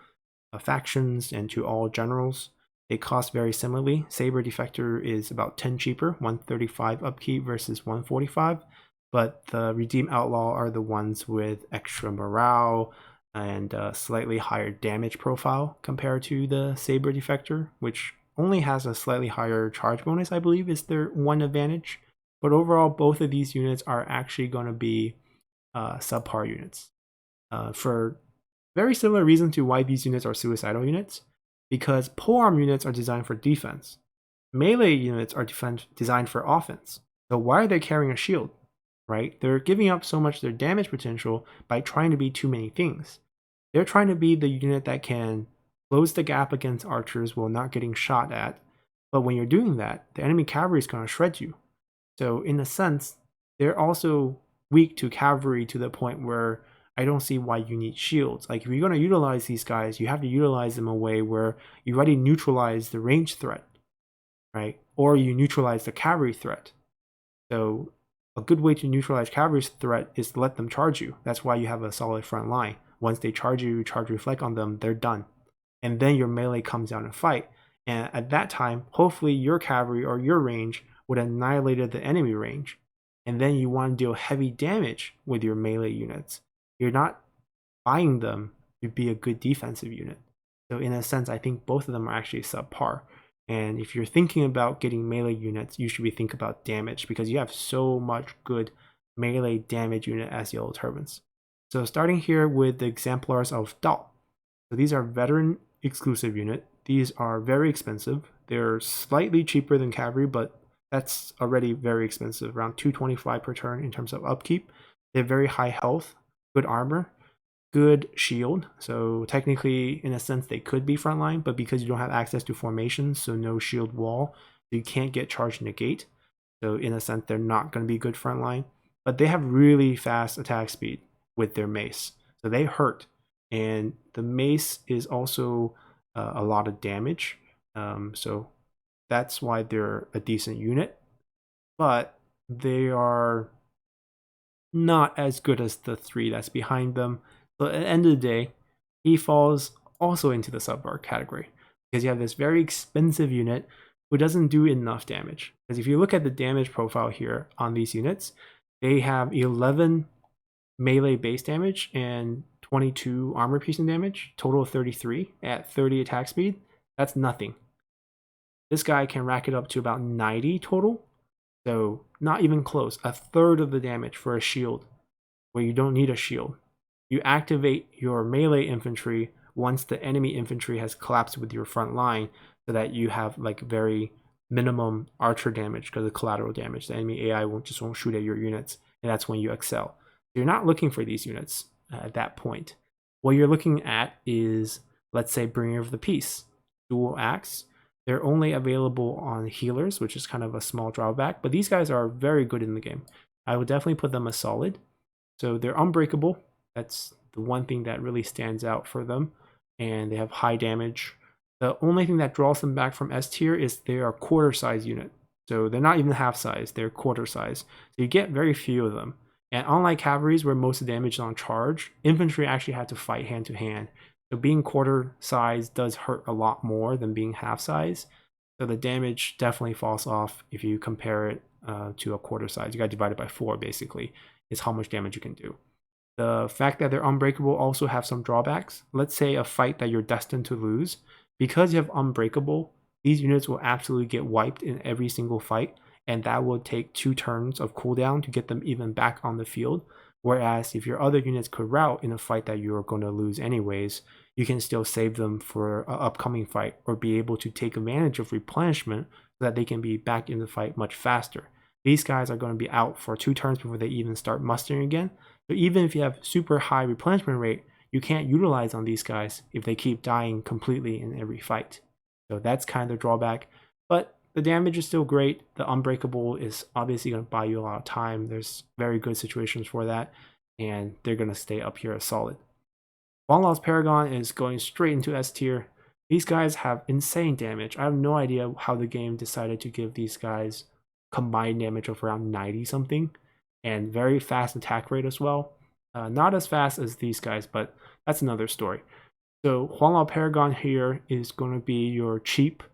factions and to all generals. They cost very similarly. Saber Defector is about 10 cheaper, 135 upkeep versus 145. But the Redeem Outlaw are the ones with extra morale and slightly higher damage profile compared to the Saber Defector, which only has a slightly higher charge bonus, I believe, is their one advantage. But overall, both of these units are actually going to be subpar units. For very similar reason to why these units are suicidal units, because polearm units are designed for defense. Melee units are designed for offense. So why are they carrying a shield? Right? They're giving up so much their damage potential by trying to be too many things. They're trying to be the unit that can close the gap against archers while not getting shot at. But when you're doing that, the enemy cavalry is going to shred you. So in a sense, they're also weak to cavalry to the point where I don't see why you need shields. Like if you're going to utilize these guys, you have to utilize them in a way where you already neutralize the range threat, right? Or you neutralize the cavalry threat. So a good way to neutralize cavalry's threat is to let them charge you. That's why you have a solid front line. Once they charge you, charge reflect on them, they're done. And then your melee comes down and fight. And at that time, hopefully your cavalry or your range would have annihilated the enemy range. And then you want to deal heavy damage with your melee units. You're not buying them to be a good defensive unit. So in a sense, I think both of them are actually subpar. And if you're thinking about getting melee units, you should be thinking about damage because you have so much good melee damage unit as Yellow Turbans. So starting here with the exemplars of Dal. So these are veteran exclusive unit. These are very expensive. They're slightly cheaper than cavalry, but that's already very expensive, around 225 per turn in terms of upkeep. They have very high health, good armor, good shield. So technically, in a sense, they could be frontline, but because you don't have access to formations, so no shield wall, you can't get charged negate. So in a sense, they're not going to be good frontline. But they have really fast attack speed with their mace. So they hurt. And the mace is also a lot of damage. So that's why they're a decent unit. But they are not as good as the three that's behind them. So at the end of the day, he falls also into the subpar category because you have this very expensive unit who doesn't do enough damage. Because if you look at the damage profile here on these units, they have 11 melee base damage and 22 armor piercing damage, total of 33 at 30 attack speed. That's nothing. This guy can rack it up to about 90 total. So not even close, a third of the damage for a shield where you don't need a shield. You activate your melee infantry once the enemy infantry has collapsed with your front line so that you have like very minimum archer damage because of collateral damage. The enemy AI won't shoot at your units, and that's when you excel. So you're not looking for these units at that point. What you're looking at is, let's say, Bringer of the Peace, dual axe. They're only available on healers, which is kind of a small drawback, but these guys are very good in the game. I would definitely put them as solid. So they're unbreakable. That's the one thing that really stands out for them. And they have high damage. The only thing that draws them back from S tier is they are quarter size unit. So they're not even half size, they're quarter size. So you get very few of them. And unlike cavalries where most of the damage is on charge, infantry actually had to fight hand to hand. So being quarter size does hurt a lot more than being half size. So the damage definitely falls off if you compare it to a quarter size. You got divided by 4 basically, is how much damage you can do. The fact that they're unbreakable also have some drawbacks. Let's say a fight that you're destined to lose. Because you have unbreakable, these units will absolutely get wiped in every single fight, and that will take 2 turns of cooldown to get them even back on the field. Whereas if your other units could rout in a fight that you're going to lose anyways, you can still save them for an upcoming fight or be able to take advantage of replenishment so that they can be back in the fight much faster. These guys are going to be out for 2 turns before they even start mustering again. So even if you have super high replenishment rate, you can't utilize on these guys if they keep dying completely in every fight. So that's kind of the drawback. But the damage is still great. The unbreakable is obviously going to buy you a lot of time. There's very good situations for that, and they're going to stay up here as solid. Long Lost Paragon is going straight into S tier. These guys have insane damage. I have no idea how the game decided to give these guys combined damage of around 90 something, and very fast attack rate as well. Not as fast as these guys, but that's another story. So Huanglao Paragon here is going to be your cheap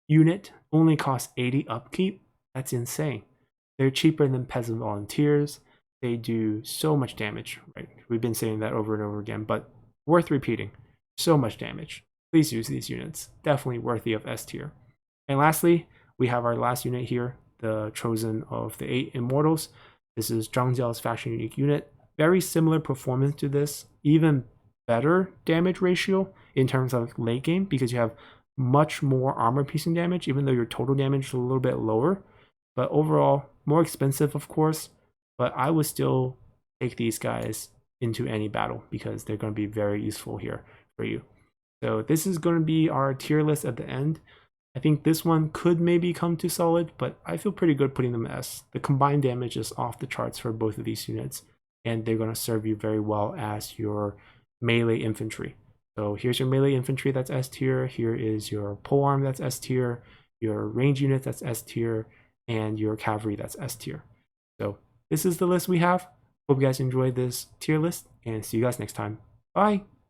unit, only costs 80 upkeep. That's insane. They're cheaper than Peasant Volunteers. They do so much damage, right? We've been saying that over and over again, but worth repeating. So much damage. Please use these units. Definitely worthy of S tier. And lastly, we have our last unit here, the Chosen of the 8 Immortals. This is Zhang Jiao's faction unique unit. Very similar performance to this, even better damage ratio in terms of late game because you have much more armor piercing damage, even though your total damage is a little bit lower. But overall, more expensive, of course. But I would still take these guys into any battle because they're going to be very useful here for you. So this is going to be our tier list at the end. I think this one could maybe come to solid, but I feel pretty good putting them S. The combined damage is off the charts for both of these units, and they're going to serve you very well as your melee infantry. So here's your melee infantry that's S tier, here is your polearm that's S tier, your range unit that's S tier, and your cavalry that's S tier. So this is the list we have. Hope you guys enjoyed this tier list, and see you guys next time. Bye!